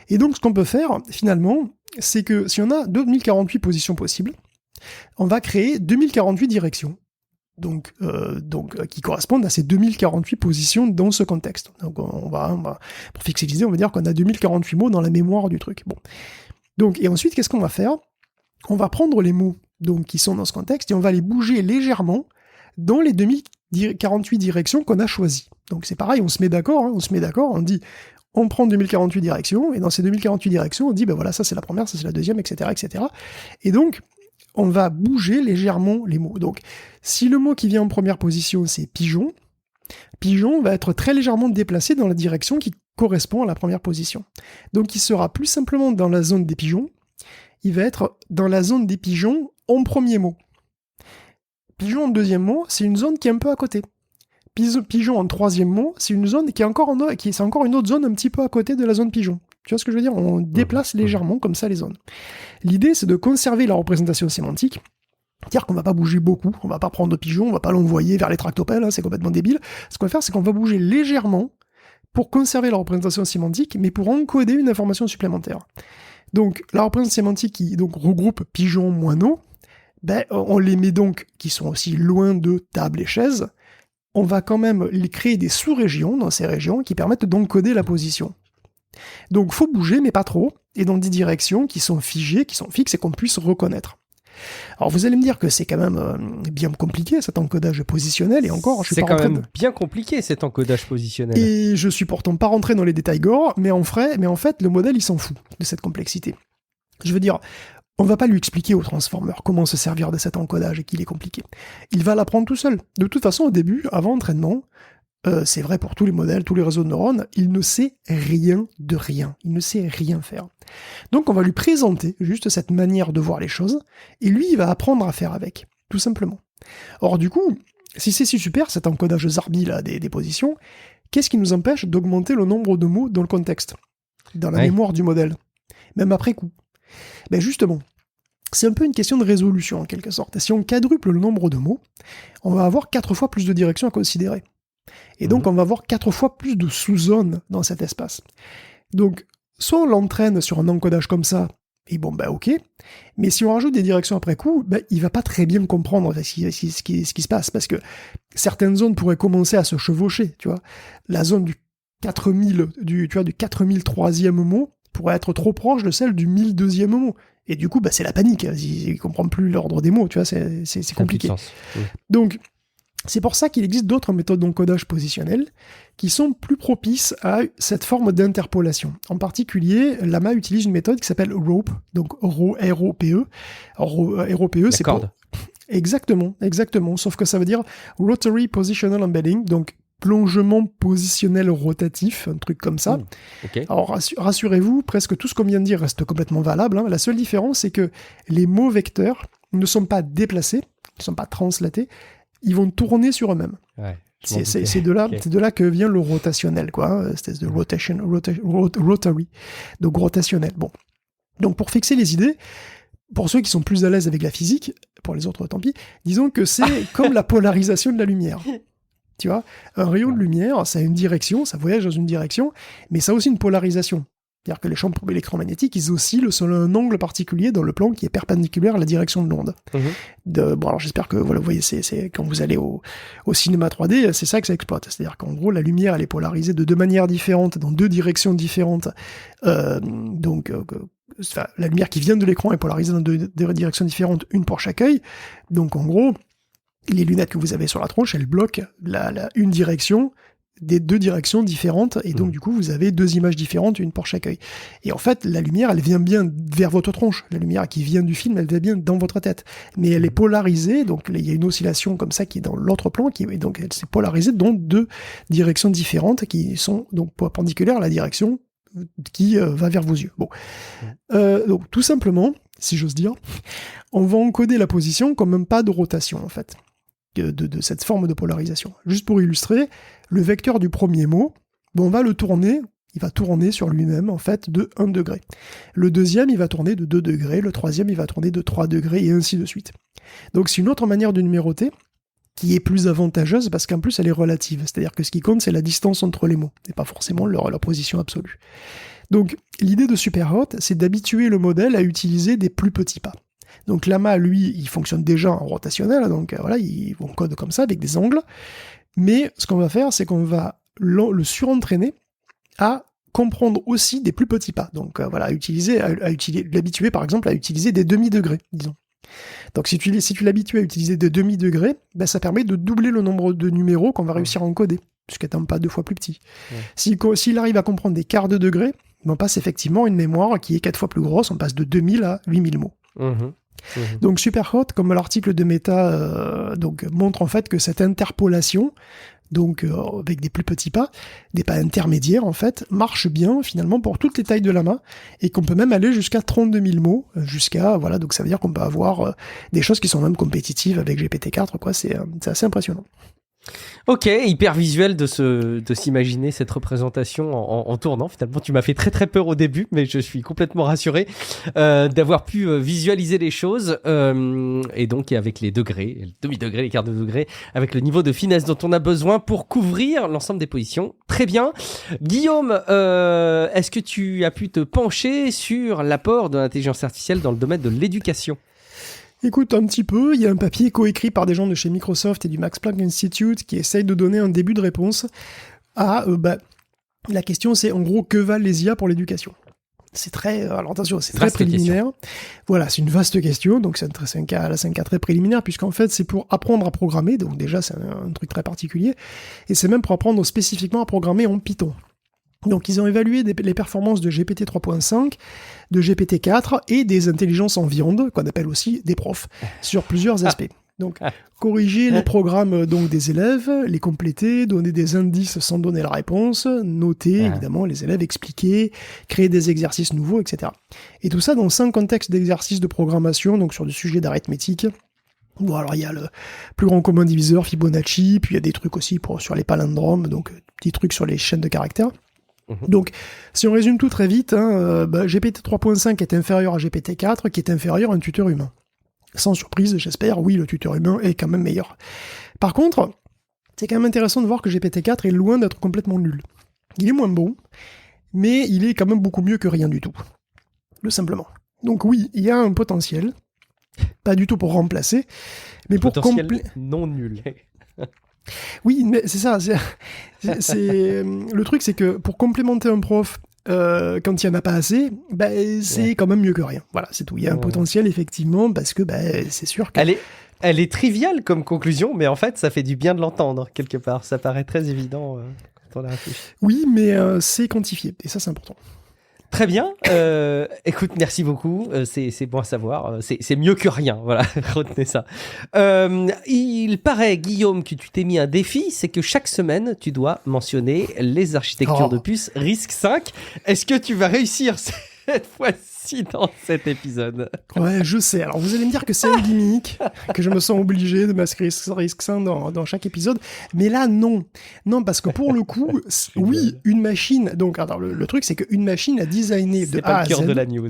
Speaker 2: Et donc, ce qu'on peut faire, finalement, c'est que si on a 2048 positions possibles, on va créer 2048 directions, donc qui correspondent à ces 2048 positions dans ce contexte. Donc, on va pour fixer, on va dire qu'on a 2048 mots dans la mémoire du truc. Bon. Donc, et ensuite, qu'est-ce qu'on va faire? On va prendre les mots donc, qui sont dans ce contexte et on va les bouger légèrement dans les 2048 directions qu'on a choisies. Donc c'est pareil, on se met d'accord, on dit, on prend 2048 directions, et dans ces 2048 directions, on dit, ben voilà, ça c'est la première, ça c'est la deuxième, etc., etc. Et donc, on va bouger légèrement les mots. Donc, si le mot qui vient en première position, c'est pigeon, pigeon va être très légèrement déplacé dans la direction qui correspond à la première position. Donc, il sera plus simplement dans la zone des pigeons, il va être dans la zone des pigeons en premier mot. Pigeon en deuxième mot, c'est une zone qui est un peu à côté. Pigeon en troisième mot, c'est une zone qui est encore une autre zone un petit peu à côté de la zone pigeon. Tu vois ce que je veux dire? On déplace légèrement comme ça les zones. L'idée, c'est de conserver la représentation sémantique, c'est-à-dire qu'on va pas bouger beaucoup, on va pas prendre de pigeon, on va pas l'envoyer vers les tractopelles, c'est complètement débile. Ce qu'on va faire, c'est qu'on va bouger légèrement pour conserver la représentation sémantique, mais pour encoder une information supplémentaire. Donc, la représentation sémantique qui donc regroupe pigeons, moineaux, on les met donc, qui sont aussi loin de table et chaises, on va quand même créer des sous-régions dans ces régions qui permettent d'encoder la position. Donc, faut bouger, mais pas trop, et dans des directions qui sont figées, qui sont fixes et qu'on puisse reconnaître. Alors vous allez me dire que c'est quand même bien compliqué cet encodage positionnel, et encore, je suis pas rentré...
Speaker 1: C'est quand même bien compliqué cet encodage positionnel.
Speaker 2: Et je suis pourtant pas rentré dans les détails gore, mais en fait, le modèle il s'en fout de cette complexité. Je veux dire, on va pas lui expliquer au transformer comment se servir de cet encodage et qu'il est compliqué. Il va l'apprendre tout seul. De toute façon, au début, avant entraînement, c'est vrai pour tous les modèles, tous les réseaux de neurones, il ne sait rien de rien. Il ne sait rien faire. Donc on va lui présenter juste cette manière de voir les choses, et lui, il va apprendre à faire avec, tout simplement. Or du coup, si c'est si super, cet encodage zarbi là, des positions, qu'est-ce qui nous empêche d'augmenter le nombre de mots dans le contexte, dans la mémoire du modèle, même après coup? Justement, c'est un peu une question de résolution en quelque sorte. Et si on quadruple le nombre de mots, on va avoir 4 fois plus de directions à considérer. Et donc on va avoir 4 fois plus de sous-zones dans cet espace. Donc, soit on l'entraîne sur un encodage comme ça, et ok, mais si on rajoute des directions après coup, il va pas très bien comprendre ce qui se passe, parce que certaines zones pourraient commencer à se chevaucher, tu vois. La zone du 4000, du 4003e mot pourrait être trop proche de celle du 1002e mot. Et du coup, c'est la panique, il comprend plus l'ordre des mots, tu vois, c'est compliqué. Donc, c'est pour ça qu'il existe d'autres méthodes d'encodage positionnel qui sont plus propices à cette forme d'interpolation. En particulier, Llama utilise une méthode qui s'appelle ROPE, donc R-O-P-E. R-O-P-E, c'est
Speaker 1: corde.
Speaker 2: Exactement, sauf que ça veut dire Rotary Positional Embedding, donc plongement positionnel rotatif, un truc comme ça.
Speaker 1: Okay.
Speaker 2: Alors rassurez-vous, presque tout ce qu'on vient de dire reste complètement valable. La seule différence, c'est que les mots vecteurs ne sont pas déplacés, ne sont pas translatés, ils vont tourner sur eux-mêmes.
Speaker 1: Ouais,
Speaker 2: c'est de là que vient le rotationnel, quoi, espèce de rotary, donc rotationnel. Bon, donc pour fixer les idées, pour ceux qui sont plus à l'aise avec la physique, pour les autres tant pis, disons que c'est comme la polarisation de la lumière. Tu vois, un rayon de lumière, ça a une direction, ça voyage dans une direction, mais ça a aussi une polarisation. C'est-à-dire que les champs électromagnétiques, ils oscillent selon un angle particulier dans le plan qui est perpendiculaire à la direction de l'onde. Alors j'espère que vous voyez, c'est quand vous allez au cinéma 3D, c'est ça que ça exploite. C'est-à-dire qu'en gros, la lumière, elle est polarisée de 2 manières différentes, dans 2 directions différentes. La lumière qui vient de l'écran est polarisée dans 2 directions différentes, une pour chaque œil. Donc en gros, les lunettes que vous avez sur la tronche, elles bloquent une direction des 2 directions différentes, et donc du coup vous avez 2 images différentes, une pour chaque œil. Et en fait, la lumière, elle vient bien vers votre tronche. La lumière qui vient du film, elle vient bien dans votre tête. Mais elle est polarisée, donc il y a une oscillation comme ça qui est dans l'autre plan, et donc elle s'est polarisée dans 2 directions différentes qui sont donc perpendiculaires à la direction qui va vers vos yeux. Bon. Donc tout simplement, si j'ose dire, on va encoder la position comme un pas de rotation en fait. De cette forme de polarisation. Juste pour illustrer, le vecteur du premier mot, on va le tourner, il va tourner sur lui-même en fait de 1 degré. Le deuxième, il va tourner de 2 degrés, le troisième, il va tourner de 3 degrés, et ainsi de suite. Donc c'est une autre manière de numéroter qui est plus avantageuse parce qu'en plus elle est relative, c'est-à-dire que ce qui compte c'est la distance entre les mots, et pas forcément leur position absolue. Donc l'idée de Superhot, c'est d'habituer le modèle à utiliser des plus petits pas. Donc Llama, lui, il fonctionne déjà en rotationnel, donc il code comme ça, avec des angles. Mais ce qu'on va faire, c'est qu'on va le surentraîner à comprendre aussi des plus petits pas. Donc l'habituer par exemple à utiliser des demi-degrés, disons. Donc si tu l'habitues à utiliser des demi-degrés, ça permet de doubler le nombre de numéros qu'on va réussir à encoder, puisqu'étant pas 2 fois plus petit. Ouais. S'il arrive à comprendre des quarts de degré, on passe effectivement une mémoire qui est 4 fois plus grosse, on passe de 2000 à 8000 mots. Donc Superhot, comme l'article de Meta montre en fait que cette interpolation, avec des plus petits pas, des pas intermédiaires en fait, marche bien finalement pour toutes les tailles de Llama, et qu'on peut même aller jusqu'à 32 000 mots, donc ça veut dire qu'on peut avoir des choses qui sont même compétitives avec GPT-4, quoi, c'est assez impressionnant.
Speaker 1: Ok, hyper visuel de s'imaginer cette représentation en tournant. Finalement, tu m'as fait très très peur au début, mais je suis complètement rassuré d'avoir pu visualiser les choses. Et donc avec les degrés, le demi-degré, les quarts de degré, avec le niveau de finesse dont on a besoin pour couvrir l'ensemble des positions. Très bien. Guillaume, est-ce que tu as pu te pencher sur l'apport de l'intelligence artificielle dans le domaine de l'éducation ?
Speaker 2: Écoute, un petit peu, il y a un papier coécrit par des gens de chez Microsoft et du Max Planck Institute qui essaye de donner un début de réponse à... la question c'est en gros, que valent les IA pour l'éducation ? C'est très... alors attention, c'est très préliminaire. Question. Voilà, c'est une vaste question, donc c'est un cas très préliminaire, puisqu'en fait c'est pour apprendre à programmer, donc déjà c'est un truc très particulier, et c'est même pour apprendre spécifiquement à programmer en Python. Donc ils ont évalué les performances de GPT 3.5, de GPT 4 et des intelligences en viande, qu'on appelle aussi des profs, sur plusieurs aspects. Donc corriger les programmes donc des élèves, les compléter, donner des indices sans donner la réponse, noter évidemment les élèves, expliquer, créer des exercices nouveaux, etc. Et tout ça dans 5 contextes d'exercices de programmation, donc sur des sujets d'arithmétique. Bon, alors il y a le plus grand commun diviseur, Fibonacci, puis il y a des trucs aussi sur les palindromes, donc petits trucs sur les chaînes de caractères. Donc, si on résume tout très vite, GPT 3.5 est inférieur à GPT 4, qui est inférieur à un tuteur humain. Sans surprise, j'espère, oui, le tuteur humain est quand même meilleur. Par contre, c'est quand même intéressant de voir que GPT 4 est loin d'être complètement nul. Il est moins bon, mais il est quand même beaucoup mieux que rien du tout. Le simplement. Donc oui, il y a un potentiel, pas du tout pour remplacer, mais pour
Speaker 1: non nul.
Speaker 2: Oui, mais c'est ça. Le truc, c'est que pour complémenter un prof, quand il n'y en a pas assez, c'est quand même mieux que rien. Voilà, c'est tout. Il y a un potentiel, effectivement, parce que c'est sûr que...
Speaker 1: Elle est triviale comme conclusion, mais en fait, ça fait du bien de l'entendre, quelque part. Ça paraît très évident quand on la réfléchit.
Speaker 2: Oui, mais c'est quantifié, et ça, c'est important.
Speaker 1: Très bien. Écoute, merci beaucoup. C'est bon à savoir. C'est mieux que rien. Voilà, retenez ça. Il paraît, Guillaume, que tu t'es mis un défi, c'est que chaque semaine, tu dois mentionner les architectures de puces RISC-V. Est-ce que tu vas réussir cette fois-ci dans cet épisode?
Speaker 2: Ouais, je sais. Alors, vous allez me dire que c'est un gimmick, que je me sens obligé de masquer RISC-V dans chaque épisode. Mais là, non. Non, parce que pour le coup, oui, une machine... Donc, alors, le truc, c'est qu'une machine a designé de A à Z...
Speaker 1: C'est pas le cœur de la news.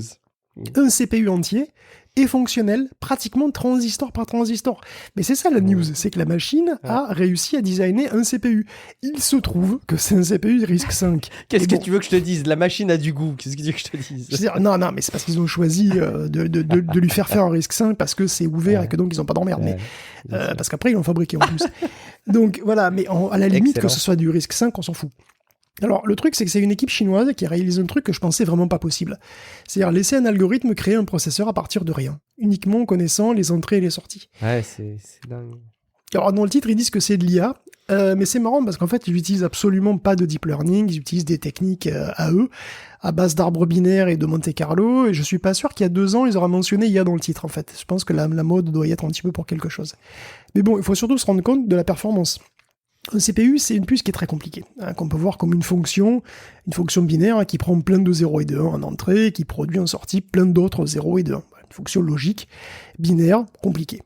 Speaker 2: Un CPU entier est fonctionnel, pratiquement transistor par transistor. Mais c'est ça la news, c'est que la machine a réussi à designer un CPU. Il se trouve que c'est un CPU RISC-V.
Speaker 1: Qu'est-ce que tu veux que je te dise? La machine a du goût. Qu'est-ce que tu veux que je te dise?
Speaker 2: Je veux dire, non, mais c'est parce qu'ils ont choisi de lui faire un RISC-V parce que c'est ouvert et que donc ils n'ont pas d'emmerde. Mais parce qu'après ils l'ont fabriqué en plus. Donc voilà, mais à la limite que ce soit du RISC-V, on s'en fout. Alors, le truc, c'est que c'est une équipe chinoise qui a réalisé un truc que je pensais vraiment pas possible. C'est-à-dire laisser un algorithme créer un processeur à partir de rien, uniquement en connaissant les entrées et les sorties.
Speaker 1: Ouais, c'est dingue.
Speaker 2: Alors, dans le titre, ils disent que c'est de l'IA, mais c'est marrant parce qu'en fait, ils utilisent absolument pas de deep learning, ils utilisent des techniques à eux, à base d'arbres binaires et de Monte Carlo, et je suis pas sûr qu'il y a 2 ans, ils auraient mentionné IA dans le titre, en fait. Je pense que la mode doit y être un petit peu pour quelque chose. Mais bon, il faut surtout se rendre compte de la performance. Un CPU, c'est une puce qui est très compliquée, qu'on peut voir comme une fonction binaire qui prend plein de 0 et de 1 en entrée, et qui produit en sortie plein d'autres 0 et de 1. Une fonction logique, binaire, compliquée.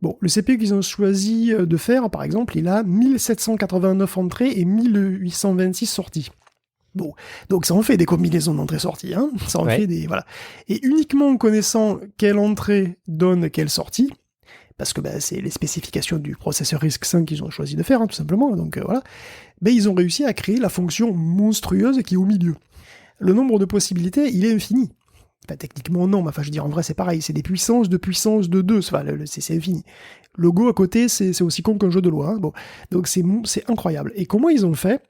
Speaker 2: Bon, le CPU qu'ils ont choisi de faire, par exemple, il a 1789 entrées et 1826 sorties. Bon, donc ça en fait des combinaisons d'entrées-sorties, hein, ça en fait des... Voilà. Et uniquement en connaissant quelle entrée donne quelle sortie, parce que c'est les spécifications du processeur RISC-V qu'ils ont choisi de faire, hein, tout simplement, donc voilà, ils ont réussi à créer la fonction monstrueuse qui est au milieu. Le nombre de possibilités, il est infini. Enfin, techniquement, non, mais enfin, je veux dire, en vrai, c'est pareil, c'est des puissances de 2, c'est infini. Le Go à côté, c'est aussi con qu'un jeu de loi, hein. Bon, donc c'est incroyable. Et comment ils ont fait?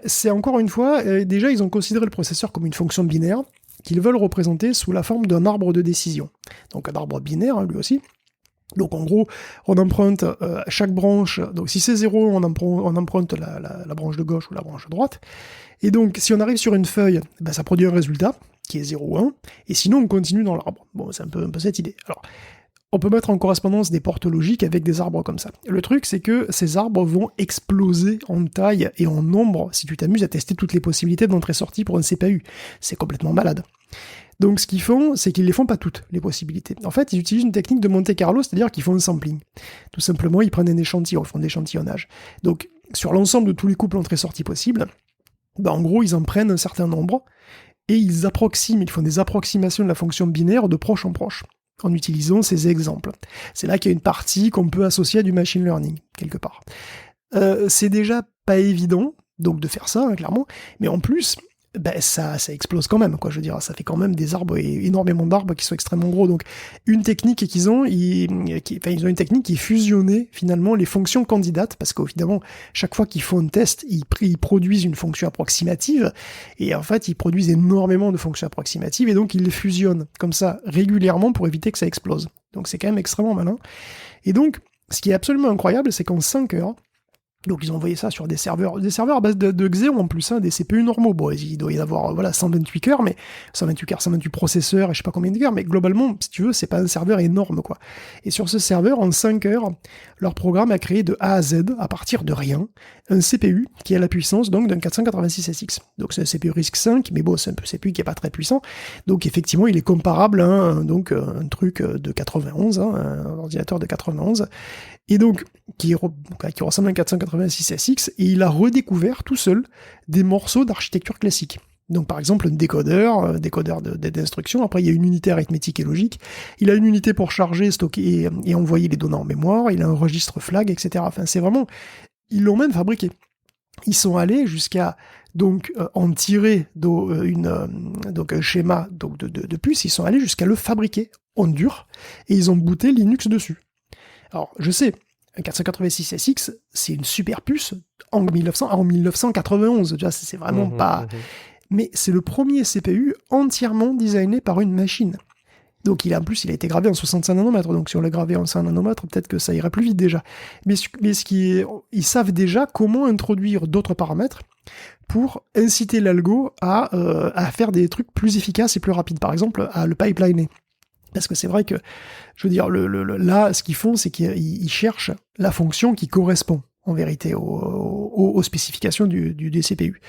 Speaker 2: C'est encore une fois, déjà, ils ont considéré le processeur comme une fonction binaire qu'ils veulent représenter sous la forme d'un arbre de décision. Donc un arbre binaire, hein, lui aussi. Donc en gros, on emprunte chaque branche, donc si c'est 0, on emprunte la branche de gauche ou la branche de droite, et donc si on arrive sur une feuille, ça produit un résultat, qui est 0 ou 1, et sinon on continue dans l'arbre. Bon, c'est un peu cette idée. Alors, on peut mettre en correspondance des portes logiques avec des arbres comme ça. Le truc, c'est que ces arbres vont exploser en taille et en nombre si tu t'amuses à tester toutes les possibilités d'entrée-sortie pour un CPU. C'est complètement malade. Donc ce qu'ils font, c'est qu'ils les font pas toutes, les possibilités. En fait, ils utilisent une technique de Monte Carlo, c'est-à-dire qu'ils font un sampling. Tout simplement, ils prennent un échantillon, ils font de l'échantillonnage. Donc, sur l'ensemble de tous les couples entrées-sorties possibles, en gros, ils en prennent un certain nombre, et ils font des approximations de la fonction binaire de proche en proche, en utilisant ces exemples. C'est là qu'il y a une partie qu'on peut associer à du machine learning, quelque part. C'est déjà pas évident, donc de faire ça, hein, clairement, mais en plus, ça explose quand même, quoi. Je veux dire, ça fait quand même des arbres, et énormément d'arbres qui sont extrêmement gros. Donc, une technique qu'ils ont, ils ont une technique qui fusionnait finalement les fonctions candidates, parce qu'évidemment, chaque fois qu'ils font un test, ils produisent une fonction approximative, et en fait, ils produisent énormément de fonctions approximatives, et donc ils les fusionnent comme ça régulièrement pour éviter que ça explose. Donc, c'est quand même extrêmement malin. Et donc, ce qui est absolument incroyable, c'est qu'en 5 heures, donc ils ont envoyé ça sur des serveurs à base de Xeon en plus, hein, des CPU normaux. Bon, il doit y avoir 128 cœurs, mais 128 processeurs et je sais pas combien de cœurs, mais globalement, si tu veux, c'est pas un serveur énorme, quoi. Et sur ce serveur, en 5 heures, leur programme a créé de A à Z, à partir de rien, un CPU qui a la puissance donc d'un 486SX. Donc c'est un CPU RISC-V, mais bon, c'est un CPU qui est pas très puissant. Donc effectivement, il est comparable à un truc de 91, hein, un ordinateur de 91. Et donc, qui ressemble à un 486SX, et il a redécouvert tout seul des morceaux d'architecture classique. Donc par exemple, un décodeur d'instructions, après il y a une unité arithmétique et logique, il a une unité pour charger, stocker et envoyer les données en mémoire, il a un registre flag, etc. Enfin, c'est vraiment... Ils l'ont même fabriqué. Ils sont allés jusqu'à en tirer un schéma de puce, ils sont allés jusqu'à le fabriquer en dur, et ils ont booté Linux dessus. Alors, je sais, un 486SX, c'est une super puce en 1991. Déjà, c'est vraiment pas... Mais c'est le premier CPU entièrement designé par une machine. Donc, il a été gravé en 65 nanomètres. Donc, si on l'a gravé en 5 nanomètres, peut-être que ça irait plus vite déjà. Mais ils savent déjà comment introduire d'autres paramètres pour inciter l'algo à faire des trucs plus efficaces et plus rapides. Par exemple, à le pipeliner. Parce que c'est vrai que, je veux dire, là, ce qu'ils font, c'est qu'ils cherchent la fonction qui correspond, en vérité, aux spécifications du CPU.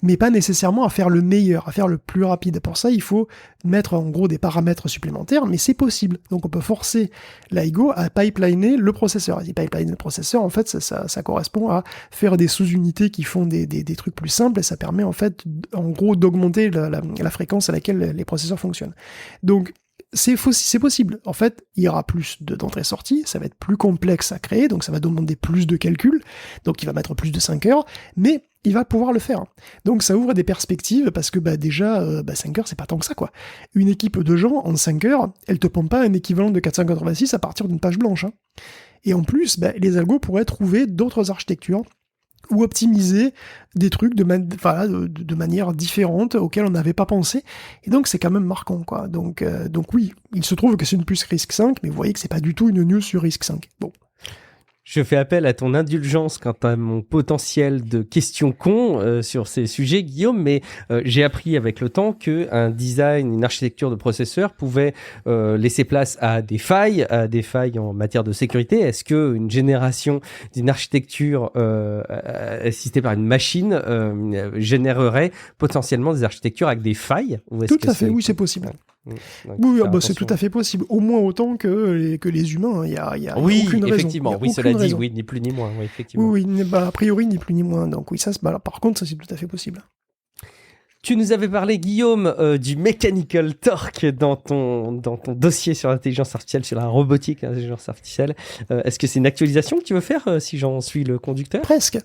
Speaker 2: Mais pas nécessairement à faire le meilleur, à faire le plus rapide. Pour ça, il faut mettre, en gros, des paramètres supplémentaires, mais c'est possible. Donc, on peut forcer l'AIGO à pipeliner le processeur. Et pipeliner le processeur, en fait, ça correspond à faire des sous-unités qui font des trucs plus simples, et ça permet, en fait, en gros, d'augmenter la fréquence à laquelle les processeurs fonctionnent. Donc, c'est possible. En fait, il y aura plus d'entrées-sorties, ça va être plus complexe à créer, donc ça va demander plus de calculs, donc il va mettre plus de 5 heures, mais il va pouvoir le faire. Donc ça ouvre des perspectives, parce que déjà, 5 heures, c'est pas tant que ça, quoi. Une équipe de gens, en 5 heures, elle te pompe pas un équivalent de 486 à partir d'une page blanche. Hein. Et en plus, les algos pourraient trouver d'autres architectures, ou optimiser des trucs de manière différente auxquelles on n'avait pas pensé. Et donc, c'est quand même marquant, quoi. Donc oui, il se trouve que c'est une puce RISC-V, mais vous voyez que c'est pas du tout une news sur RISC-V. Bon.
Speaker 1: Je fais appel à ton indulgence quant à mon potentiel de questions cons sur ces sujets, Guillaume, mais j'ai appris avec le temps qu'un design, une architecture de processeur pouvait laisser place à des failles en matière de sécurité. Est-ce qu'une génération d'une architecture assistée par une machine générerait potentiellement des architectures avec des failles? Ou est-ce
Speaker 2: Tout à fait, oui, c'est possible. Oui, c'est tout à fait possible, au moins autant que les humains. Il y a aucune raison.
Speaker 1: Effectivement, oui, cela dit, oui, ni plus ni moins, oui, effectivement.
Speaker 2: Oui, a priori, ni plus ni moins. Donc oui, par contre, ça c'est tout à fait possible.
Speaker 1: Tu nous avais parlé, Guillaume, du Mechanical Turk dans ton dossier sur l'intelligence artificielle, sur la robotique, l'intelligence artificielle. Est-ce que c'est une actualisation que tu veux faire, si j'en suis le conducteur?
Speaker 2: Presque.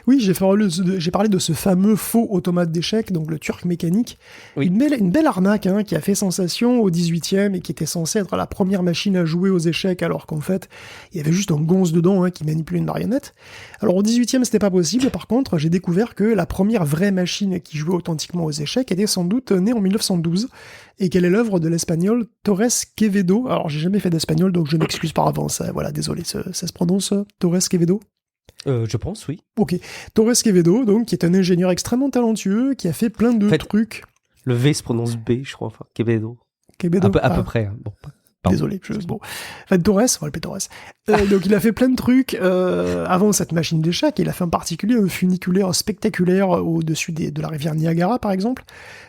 Speaker 2: Oui, j'ai parlé de ce fameux faux automate d'échecs, donc le Turk mécanique. Oui. Une belle arnaque qui a fait sensation au 18e et qui était censée être la première machine à jouer aux échecs, alors qu'en fait, il y avait juste un gonze dedans qui manipulait une marionnette. Alors au 18e, c'était pas possible. Par contre, j'ai découvert que la première vraie machine qui jouait authentiquement aux échecs était sans doute née en 1912 et qu'elle est l'œuvre de l'espagnol Torres Quevedo. Alors j'ai jamais fait d'espagnol, donc je m'excuse par avance. Voilà, désolé, ça se prononce Torres Quevedo?
Speaker 1: Je pense, oui.
Speaker 2: Ok. Torres Quevedo, donc, qui est un ingénieur extrêmement talentueux, qui a fait plein de trucs.
Speaker 1: Le V se prononce B, je crois, enfin, Quevedo.
Speaker 2: Quevedo.
Speaker 1: À peu près. Hein. Bon. Pardon.
Speaker 2: Désolé, bon. Enfin, Torres, on va l'appeler Torres. Donc, il a fait plein de trucs avant cette machine d'échecs. Il a fait en particulier un funiculaire spectaculaire au-dessus de la rivière Niagara, par exemple,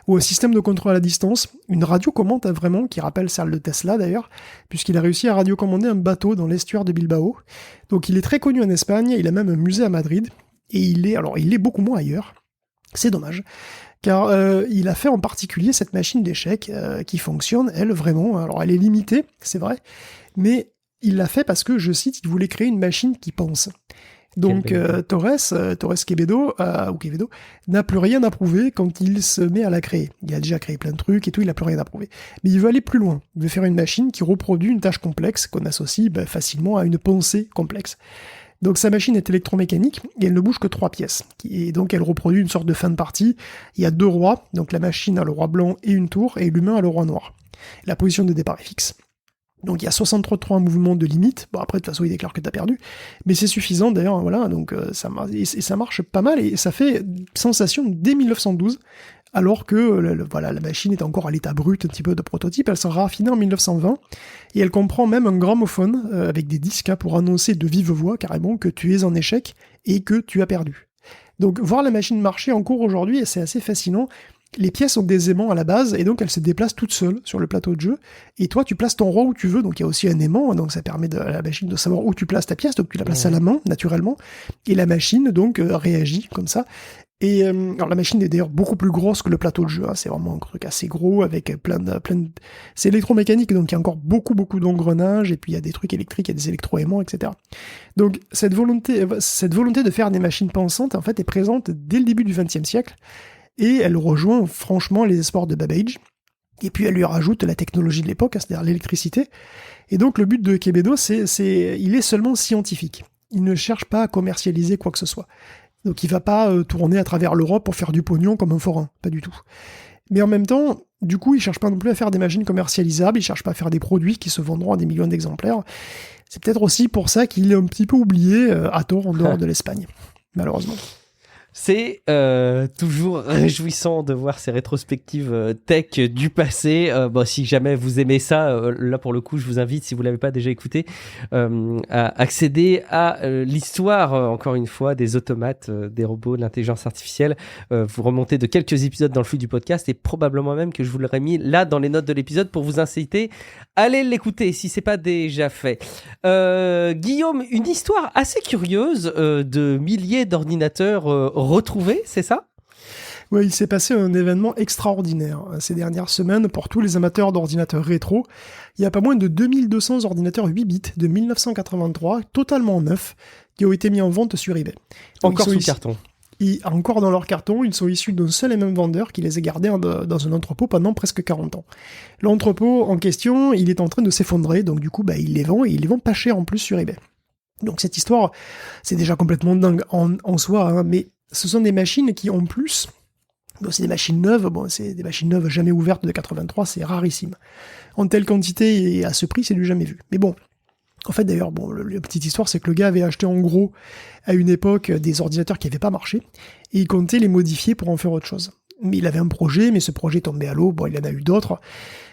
Speaker 2: ou un système de contrôle à la distance, une radiocommande vraiment, qui rappelle celle de Tesla d'ailleurs, puisqu'il a réussi à radiocommander un bateau dans l'estuaire de Bilbao. Donc, il est très connu en Espagne, il a même un musée à Madrid, et il est beaucoup moins ailleurs. C'est dommage. Car il a fait en particulier cette machine d'échecs qui fonctionne, elle, vraiment. Alors, elle est limitée, c'est vrai, mais il l'a fait parce que, je cite, il voulait créer une machine qui pense. Donc, Torres Quevedo n'a plus rien à prouver quand il se met à la créer. Il a déjà créé plein de trucs et tout, il n'a plus rien à prouver. Mais il veut aller plus loin. Il veut faire une machine qui reproduit une tâche complexe qu'on associe facilement à une pensée complexe. Donc sa machine est électromécanique et elle ne bouge que 3 pièces. Et donc elle reproduit une sorte de fin de partie. Il y a 2 rois, donc la machine a le roi blanc et une tour, et l'humain a le roi noir. La position de départ est fixe. Donc il y a 63 mouvements de limite. Bon après de toute façon il déclare que t'as perdu, mais c'est suffisant d'ailleurs. Voilà, donc ça marche pas mal et ça fait sensation dès 1912. Alors que la machine est encore à l'état brut, un petit peu de prototype, elle sera raffinée en 1920, et elle comprend même un gramophone avec des disques pour annoncer de vive voix carrément que tu es en échec et que tu as perdu. Donc voir la machine marcher en cours aujourd'hui, c'est assez fascinant. Les pièces ont des aimants à la base, et donc elles se déplacent toutes seules sur le plateau de jeu, et toi tu places ton roi où tu veux, donc il y a aussi un aimant, donc ça permet à la machine de savoir où tu places ta pièce, donc tu la places à la main, naturellement, et la machine donc réagit comme ça. Et alors la machine est d'ailleurs beaucoup plus grosse que le plateau de jeu, hein. C'est vraiment un truc assez gros avec plein de... C'est électromécanique, donc il y a encore beaucoup d'engrenages, et puis il y a des trucs électriques, il y a des électroaimants, etc. Donc cette volonté de faire des machines pensantes, en fait, est présente dès le début du XXe siècle, et elle rejoint franchement les espoirs de Babbage, et puis elle lui rajoute la technologie de l'époque, hein, c'est-à-dire l'électricité. Et donc le but de Quevedo, il est seulement scientifique. Il ne cherche pas à commercialiser quoi que ce soit. Donc il va pas tourner à travers l'Europe pour faire du pognon comme un forain, pas du tout. Mais en même temps, du coup, il cherche pas non plus à faire des machines commercialisables, il cherche pas à faire des produits qui se vendront à des millions d'exemplaires. C'est peut-être aussi pour ça qu'il est un petit peu oublié à tort en dehors de l'Espagne, malheureusement.
Speaker 1: C'est toujours réjouissant de voir ces rétrospectives tech du passé. Bon, si jamais vous aimez ça, là pour le coup, je vous invite, si vous l'avez pas déjà écouté, à accéder à l'histoire, encore une fois, des automates, des robots, de l'intelligence artificielle. Vous remontez de quelques épisodes dans le flux du podcast, et probablement même que je vous l'aurais mis là dans les notes de l'épisode pour vous inciter à aller l'écouter si c'est pas déjà fait. Guillaume, une histoire assez curieuse de milliers d'ordinateurs retrouvés, c'est ça ?
Speaker 2: Oui, il s'est passé un événement extraordinaire ces dernières semaines pour tous les amateurs d'ordinateurs rétro. Il y a pas moins de 2200 ordinateurs 8 bits de 1983, totalement neufs, qui ont été mis en vente sur eBay. Donc,
Speaker 1: encore sous carton.
Speaker 2: Encore dans leur carton, ils sont issus d'un seul et même vendeur qui les a gardés dans un entrepôt pendant presque 40 ans. L'entrepôt en question, il est en train de s'effondrer, donc du coup, il les vend, et il les vend pas cher en plus sur eBay. Donc cette histoire, c'est déjà complètement dingue en soi, hein, mais ce sont des machines qui, en plus, c'est des machines neuves, c'est des machines neuves jamais ouvertes de 83, c'est rarissime. En telle quantité et à ce prix, c'est du jamais vu. Mais bon, en fait d'ailleurs, la petite histoire, c'est que le gars avait acheté en gros, à une époque, des ordinateurs qui n'avaient pas marché, et il comptait les modifier pour en faire autre chose. Mais il avait un projet, mais ce projet tombait à l'eau, il en a eu d'autres,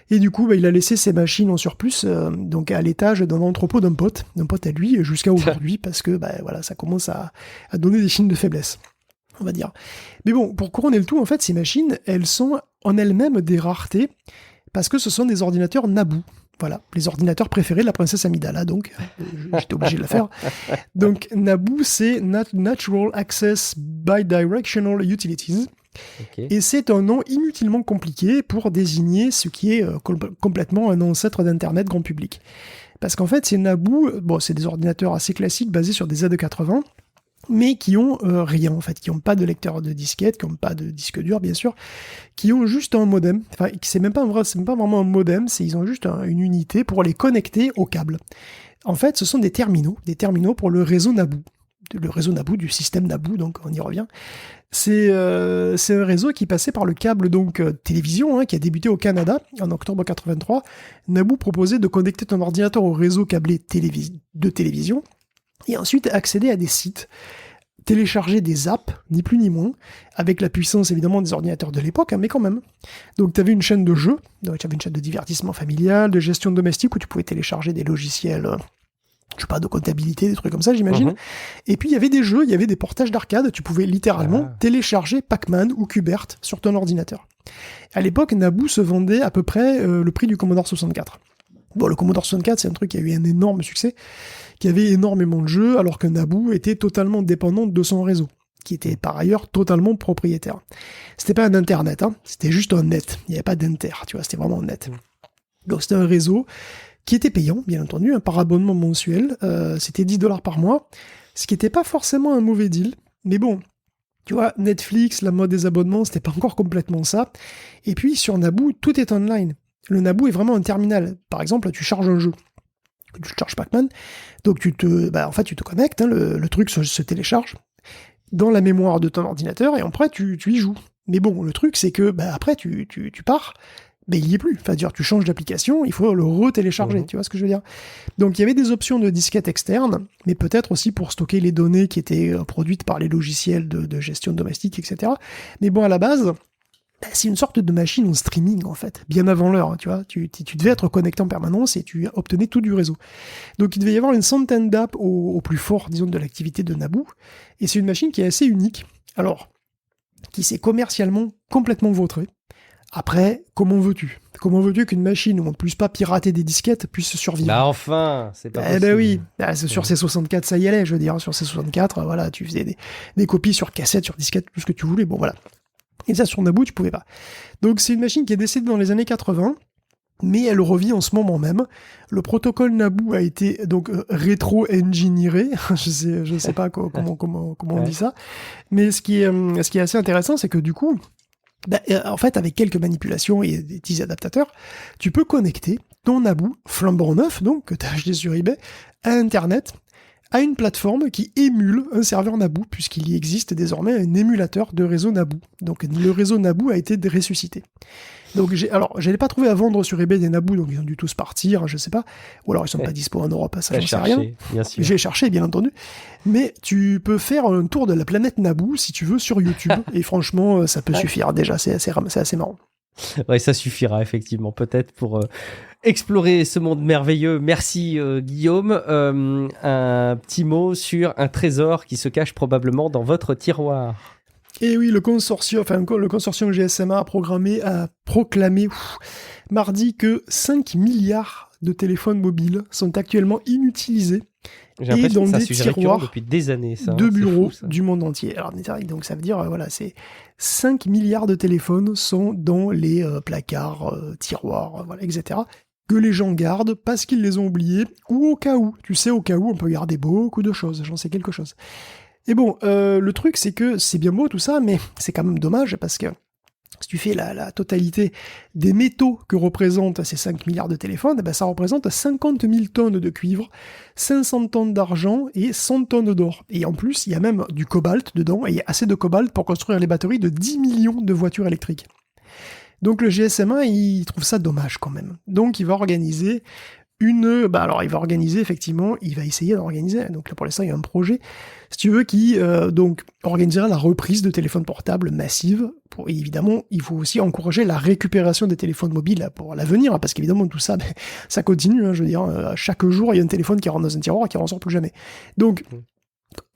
Speaker 2: et du coup, il a laissé ses machines en surplus, donc à l'étage dans l'entrepôt d'un pote à lui, jusqu'à aujourd'hui, parce que ça commence à donner des signes de faiblesse, on va dire. Mais bon, pour couronner le tout, en fait, ces machines, elles sont en elles-mêmes des raretés, parce que ce sont des ordinateurs Naboo. Voilà, les ordinateurs préférés de la princesse Amidala, donc j'étais obligé de la faire. Donc Naboo, c'est Natural Access Bidirectional Utilities. Okay. Et c'est un nom inutilement compliqué pour désigner ce qui est complètement un ancêtre d'Internet grand public. Parce qu'en fait, ces Naboo, c'est des ordinateurs assez classiques basés sur des Z80, mais qui ont rien en fait, qui n'ont pas de lecteur de disquette, qui n'ont pas de disque dur bien sûr, qui ont juste un modem, enfin c'est même pas vraiment un modem, ils ont juste une unité pour les connecter au câble. En fait, ce sont des terminaux pour le réseau Naboo du système Naboo, donc on y revient. C'est un réseau qui passait par le câble donc télévision, qui a débuté au Canada en octobre 83. Naboo proposait de connecter ton ordinateur au réseau câblé de télévision, et ensuite accéder à des sites télécharger des apps, ni plus ni moins, avec la puissance évidemment des ordinateurs de l'époque, hein, mais quand même. Donc tu avais une chaîne de jeux, donc tu avais une chaîne de divertissement familial, de gestion domestique, où tu pouvais télécharger des logiciels, je sais pas, de comptabilité, des trucs comme ça, j'imagine. Et puis il y avait des jeux, il y avait des portages d'arcade, tu pouvais littéralement télécharger Pac-Man ou Qbert sur ton ordinateur. À l'époque, Naboo se vendait à peu près le prix du Commodore 64. Bon, le Commodore 64, c'est un truc qui a eu un énorme succès, qui avait énormément de jeux, alors que Naboo était totalement dépendant de son réseau, qui était par ailleurs totalement propriétaire. C'était pas un internet, hein, c'était juste un net. Il n'y avait pas d'inter, tu vois, c'était vraiment un net. Donc c'était un réseau qui était payant, bien entendu, par abonnement mensuel. C'était $10 par mois, ce qui n'était pas forcément un mauvais deal. Mais bon, tu vois, Netflix, la mode des abonnements, c'était pas encore complètement ça. Et puis sur Naboo, tout est online. Le Naboo est vraiment un terminal. Par exemple, tu charges un jeu. Tu charges Pac-Man, donc tu te connectes, hein, le truc se télécharge dans la mémoire de ton ordinateur, et après tu y joues. Mais bon, le truc c'est que après tu pars, il y est plus. Enfin, tu changes d'application, il faut le retélécharger, tu vois ce que je veux dire. Donc il y avait des options de disquettes externes, mais peut-être aussi pour stocker les données qui étaient produites par les logiciels de gestion domestique, etc. Mais bon, à la base, c'est une sorte de machine en streaming, en fait, bien avant l'heure, hein, tu vois. Tu devais être connecté en permanence et tu obtenais tout du réseau. Donc il devait y avoir une centaine d'apps au plus fort, disons, de l'activité de Naboo, et c'est une machine qui est assez unique, alors, qui s'est commercialement complètement vautrée. Après, comment veux-tu qu'une machine où on ne puisse pas pirater des disquettes puisse survivre?
Speaker 1: Bah enfin, c'est pas possible.
Speaker 2: Oui, sur ces 64, ça y allait, je veux dire, sur ces 64, voilà, tu faisais des copies sur cassette, sur disquette, tout ce que tu voulais, bon voilà. Et ça, sur Naboo, tu pouvais pas. Donc c'est une machine qui est décédée dans les années 80, mais elle revit en ce moment même. Le protocole Naboo a été donc rétro-engineeré, je sais pas comment on dit ça, mais ce qui est assez intéressant, c'est que du coup, en fait, avec quelques manipulations et des petits adaptateurs, tu peux connecter ton Naboo flambant neuf, donc que tu as acheté sur eBay, à Internet, à une plateforme qui émule un serveur Naboo, puisqu'il y existe désormais un émulateur de réseau Naboo. Donc le réseau Naboo a été ressuscité. Donc je n'allais pas trouvé à vendre sur eBay des Naboo, donc ils ont dû tous partir, je sais pas. Ou alors ils sont pas dispo en Europe, ça j'en sais rien.
Speaker 1: Bien sûr.
Speaker 2: J'ai cherché, bien entendu. Mais tu peux faire un tour de la planète Naboo, si tu veux, sur YouTube. Et franchement, ça peut suffire déjà, c'est assez marrant.
Speaker 1: Ouais, ça suffira effectivement, peut-être pour explorer ce monde merveilleux. Merci Guillaume. Un petit mot sur un trésor qui se cache probablement dans votre tiroir.
Speaker 2: Et oui, le consortium GSMA a proclamé mardi que 5 milliards de téléphones mobiles sont actuellement inutilisés.
Speaker 1: J'ai l'impression que ça
Speaker 2: des
Speaker 1: tiroirs depuis des années, ça.
Speaker 2: De bureaux du monde entier. Alors, donc ça veut dire, c'est 5 milliards de téléphones sont dans les placards, tiroirs, etc. Que les gens gardent parce qu'ils les ont oubliés, ou au cas où. Tu sais, au cas où, on peut garder beaucoup de choses, j'en sais quelque chose. Et bon, le truc, c'est que c'est bien beau tout ça, mais c'est quand même dommage, parce que si tu fais la totalité des métaux que représentent ces 5 milliards de téléphones, ça représente 50 000 tonnes de cuivre, 500 tonnes d'argent et 100 tonnes d'or. Et en plus, il y a même du cobalt dedans, et il y a assez de cobalt pour construire les batteries de 10 millions de voitures électriques. Donc le GSMA, il trouve ça dommage quand même. Donc il va organiser il va essayer d'organiser, donc là pour l'instant il y a un projet, si tu veux, qui donc organisera la reprise de téléphones portables massive, et évidemment il faut aussi encourager la récupération des téléphones mobiles pour l'avenir, parce qu'évidemment tout ça, ça continue, je veux dire, chaque jour il y a un téléphone qui rentre dans un tiroir et qui en ressort plus jamais. Donc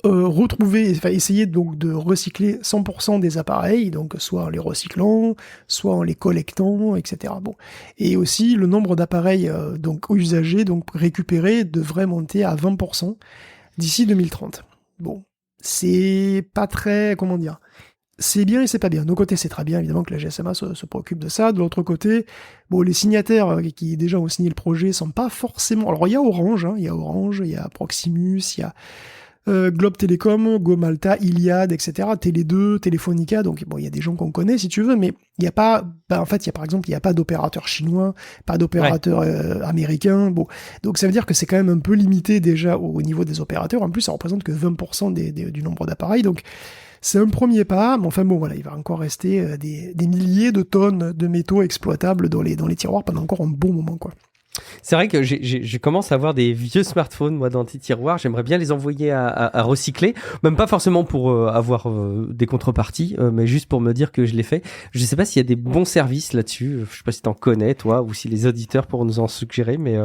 Speaker 2: essayer donc de recycler 100% des appareils, donc soit en les recyclant, soit en les collectant, etc. Bon. Et aussi, le nombre d'appareils donc usagés, donc récupérés, devrait monter à 20% d'ici 2030. Bon, c'est pas très, comment dire, c'est bien et c'est pas bien. D'un côté, c'est très bien, évidemment, que la GSMA se préoccupe de ça. De l'autre côté, les signataires qui déjà ont signé le projet sont pas forcément... Alors, il y a Orange, il y a Proximus, il y a Globe Telecom, Go Malta, Iliad, etc., Télé2, Telefonica, donc il y a des gens qu'on connaît si tu veux, mais il n'y a pas, par exemple, il n'y a pas d'opérateur chinois, pas d'opérateur américain, donc ça veut dire que c'est quand même un peu limité déjà au niveau des opérateurs, en plus ça représente que 20% du nombre d'appareils, donc c'est un premier pas, mais enfin il va encore rester des milliers de tonnes de métaux exploitables dans les tiroirs pendant encore un bon moment, quoi.
Speaker 1: C'est vrai que je commence à avoir des vieux smartphones, moi, dans tes tiroirs. J'aimerais bien les envoyer à recycler. Même pas forcément pour avoir des contreparties, mais juste pour me dire que je l'ai fait. Je sais pas s'il y a des bons services là-dessus. Je sais pas si t'en connais, toi, ou si les auditeurs pourront nous en suggérer, mais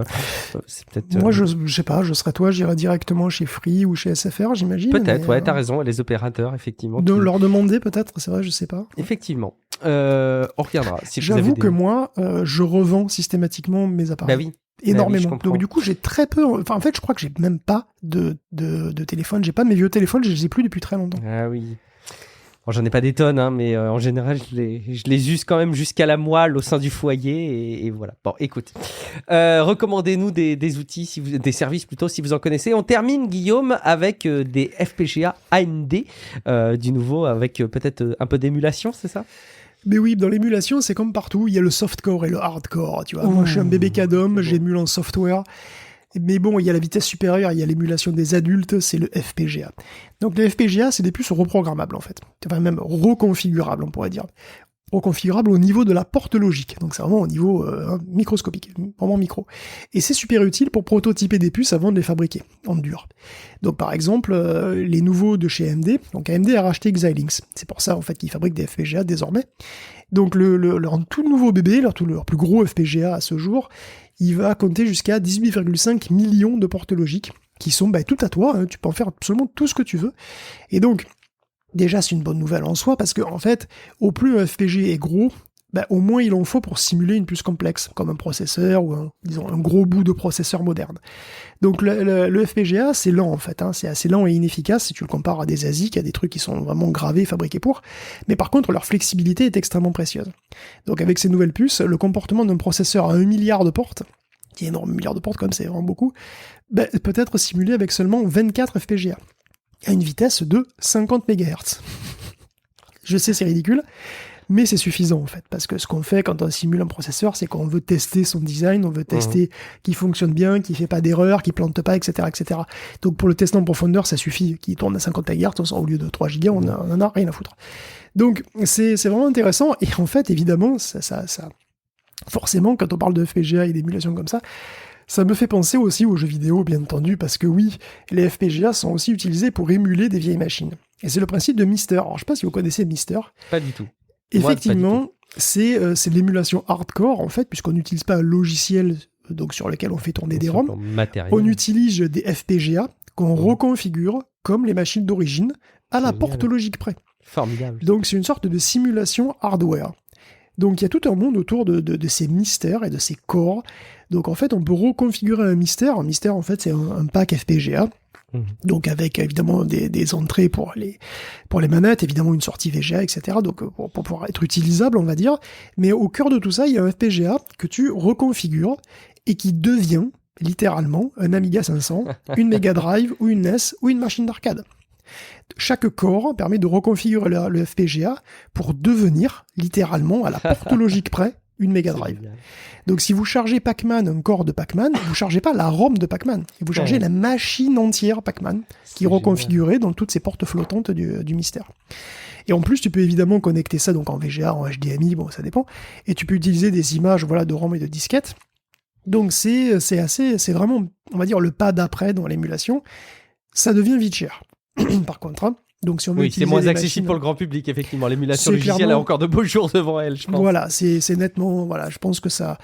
Speaker 1: c'est peut-être...
Speaker 2: Moi, je sais pas, je serais toi, j'irais directement chez Free ou chez SFR, j'imagine.
Speaker 1: Peut-être, ouais, t'as raison. Les opérateurs, effectivement.
Speaker 2: De leur demander, peut-être, c'est vrai, je sais pas.
Speaker 1: Effectivement. On regardera. Si
Speaker 2: J'avoue que moi, je revends systématiquement mes appareils.
Speaker 1: Bah oui.
Speaker 2: Énormément.
Speaker 1: Bah oui,
Speaker 2: donc du coup, j'ai très peu. Enfin, en fait, je crois que j'ai même pas de téléphone. J'ai pas mes vieux téléphones. Je les ai plus depuis très longtemps.
Speaker 1: Ah oui. Bon, j'en ai pas des tonnes, hein, mais en général, je les use quand même jusqu'à la moelle au sein du foyer et voilà. Bon, écoute, recommandez-nous des outils, des services plutôt, si vous en connaissez. On termine, Guillaume, avec des FPGA AMD, du nouveau, avec peut-être un peu d'émulation, c'est ça?
Speaker 2: Mais oui, dans l'émulation, c'est comme partout, il y a le softcore et le hardcore, tu vois. Moi, je suis un bébé cadom, j'émule en software. Mais bon, il y a la vitesse supérieure, il y a l'émulation des adultes, c'est le FPGA. Donc les FPGA, c'est des puces reprogrammables, en fait. Enfin, même reconfigurables, on pourrait dire. Reconfigurables au niveau de la porte logique. Donc c'est vraiment au niveau microscopique, vraiment micro. Et c'est super utile pour prototyper des puces avant de les fabriquer en dur. Donc par exemple, les nouveaux de chez AMD, donc AMD a racheté Xilinx. C'est pour ça en fait qu'ils fabriquent des FPGA désormais. Donc leur tout nouveau bébé, leur plus gros FPGA à ce jour, il va compter jusqu'à 18,5 millions de portes logiques qui sont tout à toi, hein, tu peux en faire absolument tout ce que tu veux. Et donc, déjà, c'est une bonne nouvelle en soi, parce que en fait, au plus un FPGA est gros, au moins il en faut pour simuler une puce complexe, comme un processeur ou un gros bout de processeur moderne. Donc le FPGA, c'est lent en fait, hein, c'est assez lent et inefficace si tu le compares à des ASIC, à des trucs qui sont vraiment gravés, fabriqués pour. Mais par contre, leur flexibilité est extrêmement précieuse. Donc avec ces nouvelles puces, le comportement d'un processeur à 1 milliard de portes, qui est énorme, 1 milliard de portes comme c'est vraiment beaucoup, peut être simulé avec seulement 24 FPGA. À une vitesse de 50 MHz. Je sais, c'est ridicule, mais c'est suffisant en fait, parce que ce qu'on fait quand on simule un processeur, c'est qu'on veut tester son design, on veut tester qu'il fonctionne bien, qu'il fait pas d'erreur, qu'il plante pas, etc., etc. Donc pour le tester en profondeur, ça suffit qu'il tourne à 50 MHz, au lieu de 3 Go, on en a rien à foutre. Donc c'est vraiment intéressant, et en fait, évidemment, ça forcément, quand on parle de FPGA et d'émulation comme ça me fait penser aussi aux jeux vidéo, bien entendu, parce que oui, les FPGA sont aussi utilisés pour émuler des vieilles machines. Et c'est le principe de Myster. Alors, je sais pas si vous connaissez Myster.
Speaker 1: Pas du tout.
Speaker 2: Effectivement, c'est de l'émulation hardcore, en fait, puisqu'on n'utilise pas un logiciel donc, sur lequel on fait tourner des ROM. On utilise des FPGA qu'on reconfigure comme les machines d'origine à la porte logique près.
Speaker 1: Formidable.
Speaker 2: Donc, c'est une sorte de simulation hardware. Donc il y a tout un monde autour de ces mystères et de ces cores. Donc en fait, on peut reconfigurer un mystère. Un mystère, en fait, c'est un pack FPGA. Donc avec évidemment des entrées pour les manettes, évidemment une sortie VGA, etc. Donc pour pouvoir être utilisable, on va dire. Mais au cœur de tout ça, il y a un FPGA que tu reconfigures et qui devient littéralement un Amiga 500, une Mega Drive ou une NES ou une machine d'arcade. Chaque core permet de reconfigurer le FPGA pour devenir, littéralement, à la porte logique près, une Mega Drive. Donc si vous chargez Pac-Man, un core de Pac-Man, vous ne chargez pas la ROM de Pac-Man. Vous chargez la machine entière Pac-Man, qui est reconfigurée dans toutes ces portes flottantes du mystère. Et en plus, tu peux évidemment connecter ça donc en VGA, en HDMI, bon, ça dépend. Et tu peux utiliser des images de ROM et de disquettes. Donc c'est vraiment, on va dire, le pas d'après dans l'émulation. Ça devient vite cher. Par contre, hein. Donc si on veut
Speaker 1: c'est moins accessible pour le grand public, effectivement. L'émulation logicielle a encore de beaux jours devant elle, je pense.
Speaker 2: Voilà, c'est nettement, voilà, je pense que ça,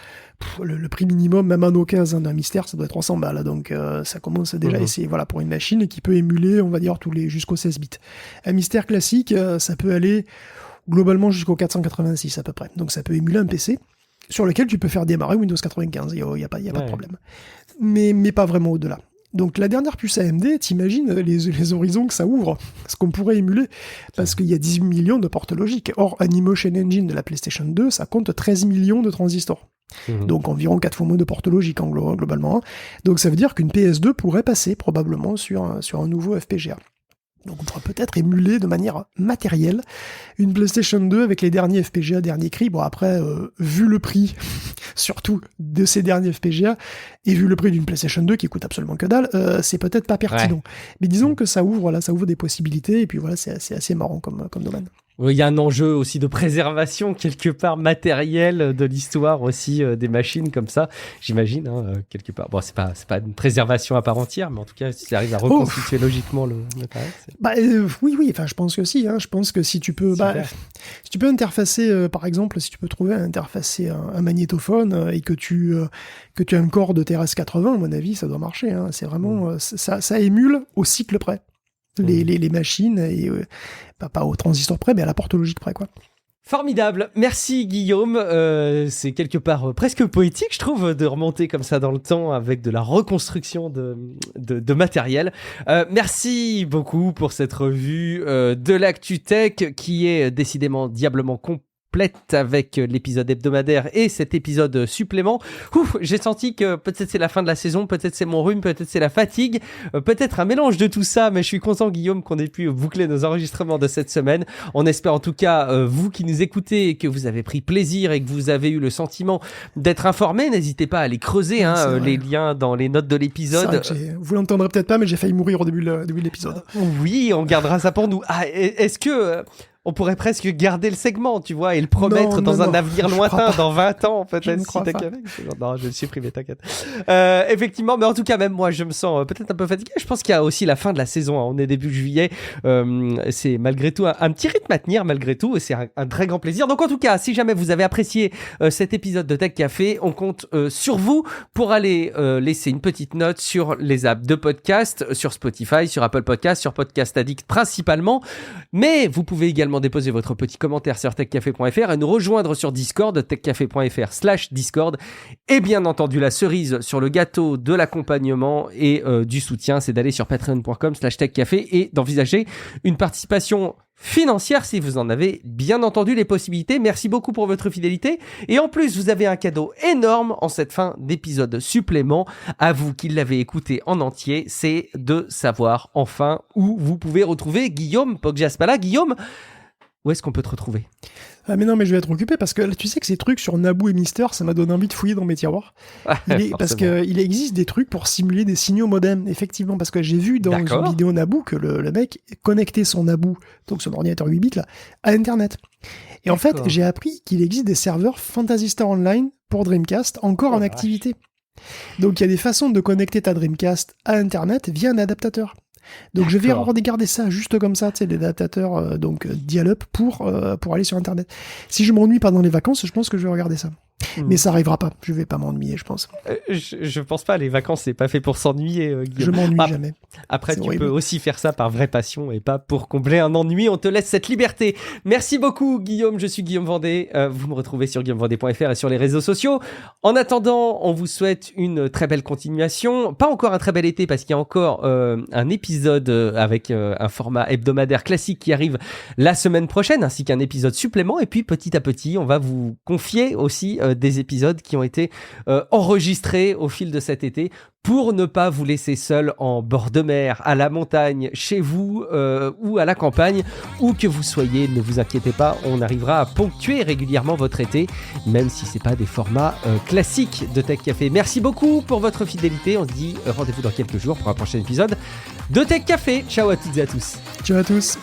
Speaker 2: le prix minimum, même en occasion d'un mystère, ça doit être 300 balles. Donc ça commence déjà à essayer, voilà, pour une machine qui peut émuler, on va dire, jusqu'aux 16 bits. Un mystère classique, ça peut aller globalement jusqu'au 486 à peu près. Donc ça peut émuler un PC sur lequel tu peux faire démarrer Windows 95, il n'y a pas de problème. Mais pas vraiment au-delà. Donc la dernière puce AMD, t'imagines les horizons que ça ouvre, ce qu'on pourrait émuler, parce qu'il y a 18 millions de portes logiques. Or, Animotion Engine de la PlayStation 2, ça compte 13 millions de transistors. Donc environ 4 fois moins de portes logiques globalement. Donc ça veut dire qu'une PS2 pourrait passer probablement sur un nouveau FPGA. Donc on pourrait peut-être émuler de manière matérielle une PlayStation 2 avec les derniers FPGA, dernier cri. Bon après, vu le prix, surtout de ces derniers FPGA, et vu le prix d'une PlayStation 2 qui coûte absolument que dalle, c'est peut-être pas pertinent. Ouais. Mais disons que ça ouvre des possibilités, et puis voilà, c'est assez marrant comme domaine.
Speaker 1: Il y a un enjeu aussi de préservation quelque part matérielle de l'histoire aussi des machines comme ça, j'imagine quelque part. Bon, c'est pas une préservation à part entière, mais en tout cas, si tu arrives à reconstituer logiquement le matériel.
Speaker 2: Oui. Enfin, je pense que si. Je pense que si tu peux interfacer, par exemple, si tu peux trouver à interfacer un magnétophone et que tu as un corps de TRS-80, à mon avis, ça doit marcher. C'est vraiment ça émule au cycle près. Les machines, et pas au transistor près, mais à la porte logique près, quoi.
Speaker 1: Formidable, merci Guillaume, c'est quelque part presque poétique je trouve de remonter comme ça dans le temps avec de la reconstruction de matériel. Merci beaucoup pour cette revue de l'Actu Tech qui est décidément diablement complète avec l'épisode hebdomadaire et cet épisode supplément. J'ai senti que peut-être c'est la fin de la saison, peut-être c'est mon rhume, peut-être c'est la fatigue, peut-être un mélange de tout ça, mais je suis content Guillaume qu'on ait pu boucler nos enregistrements de cette semaine. On espère en tout cas vous qui nous écoutez et que vous avez pris plaisir et que vous avez eu le sentiment d'être informés, n'hésitez pas à aller creuser les liens dans les notes de l'épisode.
Speaker 2: Vous l'entendrez peut-être pas, mais j'ai failli mourir au début de l'épisode.
Speaker 1: Oui, on gardera ça pour nous. Est-ce que on pourrait presque garder le segment, tu vois, et le promettre dans un avenir lointain, dans 20 ans, peut-être, si t'as qu'avec. Non, je le supprime, t'inquiète. Effectivement, mais en tout cas, même moi, je me sens peut-être un peu fatigué. Je pense qu'il y a aussi la fin de la saison. On est début juillet. C'est malgré tout un petit rythme à tenir, malgré tout, et c'est un très grand plaisir. Donc, en tout cas, si jamais vous avez apprécié cet épisode de Tech Café, on compte sur vous pour aller laisser une petite note sur les apps de podcast, sur Spotify, sur Apple Podcast, sur Podcast Addict principalement. Mais vous pouvez également déposer votre petit commentaire sur techcafé.fr et nous rejoindre sur Discord, techcafé.fr/Discord. Et bien entendu, la cerise sur le gâteau de l'accompagnement et du soutien, c'est d'aller sur patreon.com/techcafé et d'envisager une participation financière si vous en avez bien entendu les possibilités. Merci beaucoup pour votre fidélité. Et en plus, vous avez un cadeau énorme en cette fin d'épisode supplément. À vous qui l'avez écouté en entier, c'est de savoir enfin où vous pouvez retrouver Guillaume Poggiaspala. Guillaume, où est-ce qu'on peut te retrouver ?
Speaker 2: Mais non, mais je vais être occupé parce que là, tu sais que ces trucs sur Naboo et Mister, ça m'a donné envie de fouiller dans mes tiroirs. Parce qu'il existe des trucs pour simuler des signaux modems, effectivement, parce que j'ai vu dans une vidéo Naboo que le mec connectait son Naboo, donc son ordinateur 8 bits, là, à Internet. Et en fait, j'ai appris qu'il existe des serveurs Phantasy Star Online pour Dreamcast encore en activité. Donc il y a des façons de connecter ta Dreamcast à Internet via un adaptateur. Donc je vais regarder ça juste comme ça, tu sais, les adaptateurs dial-up pour aller sur Internet. Si je m'ennuie pendant les vacances, je pense que je vais regarder ça. Mais ça arrivera pas, je vais pas m'ennuyer, je pense.
Speaker 1: Je pense pas, les vacances c'est pas fait pour s'ennuyer, Guillaume.
Speaker 2: Je m'ennuie jamais.
Speaker 1: Après tu peux aussi faire ça par vraie passion et pas pour combler un ennui, on te laisse cette liberté. Merci beaucoup Guillaume, je suis Guillaume Vendée, vous me retrouvez sur guillaumevendée.fr et sur les réseaux sociaux. En attendant, on vous souhaite une très belle continuation, pas encore un très bel été parce qu'il y a encore un épisode avec un format hebdomadaire classique qui arrive la semaine prochaine, ainsi qu'un épisode supplément, et puis petit à petit on va vous confier aussi des épisodes qui ont été enregistrés au fil de cet été pour ne pas vous laisser seul en bord de mer, à la montagne, chez vous ou à la campagne, où que vous soyez, ne vous inquiétez pas, on arrivera à ponctuer régulièrement votre été, même si c'est pas des formats classiques de Tech Café. Merci beaucoup pour votre fidélité, on se dit rendez-vous dans quelques jours pour un prochain épisode de Tech Café. Ciao à toutes et à tous.
Speaker 2: Ciao à tous.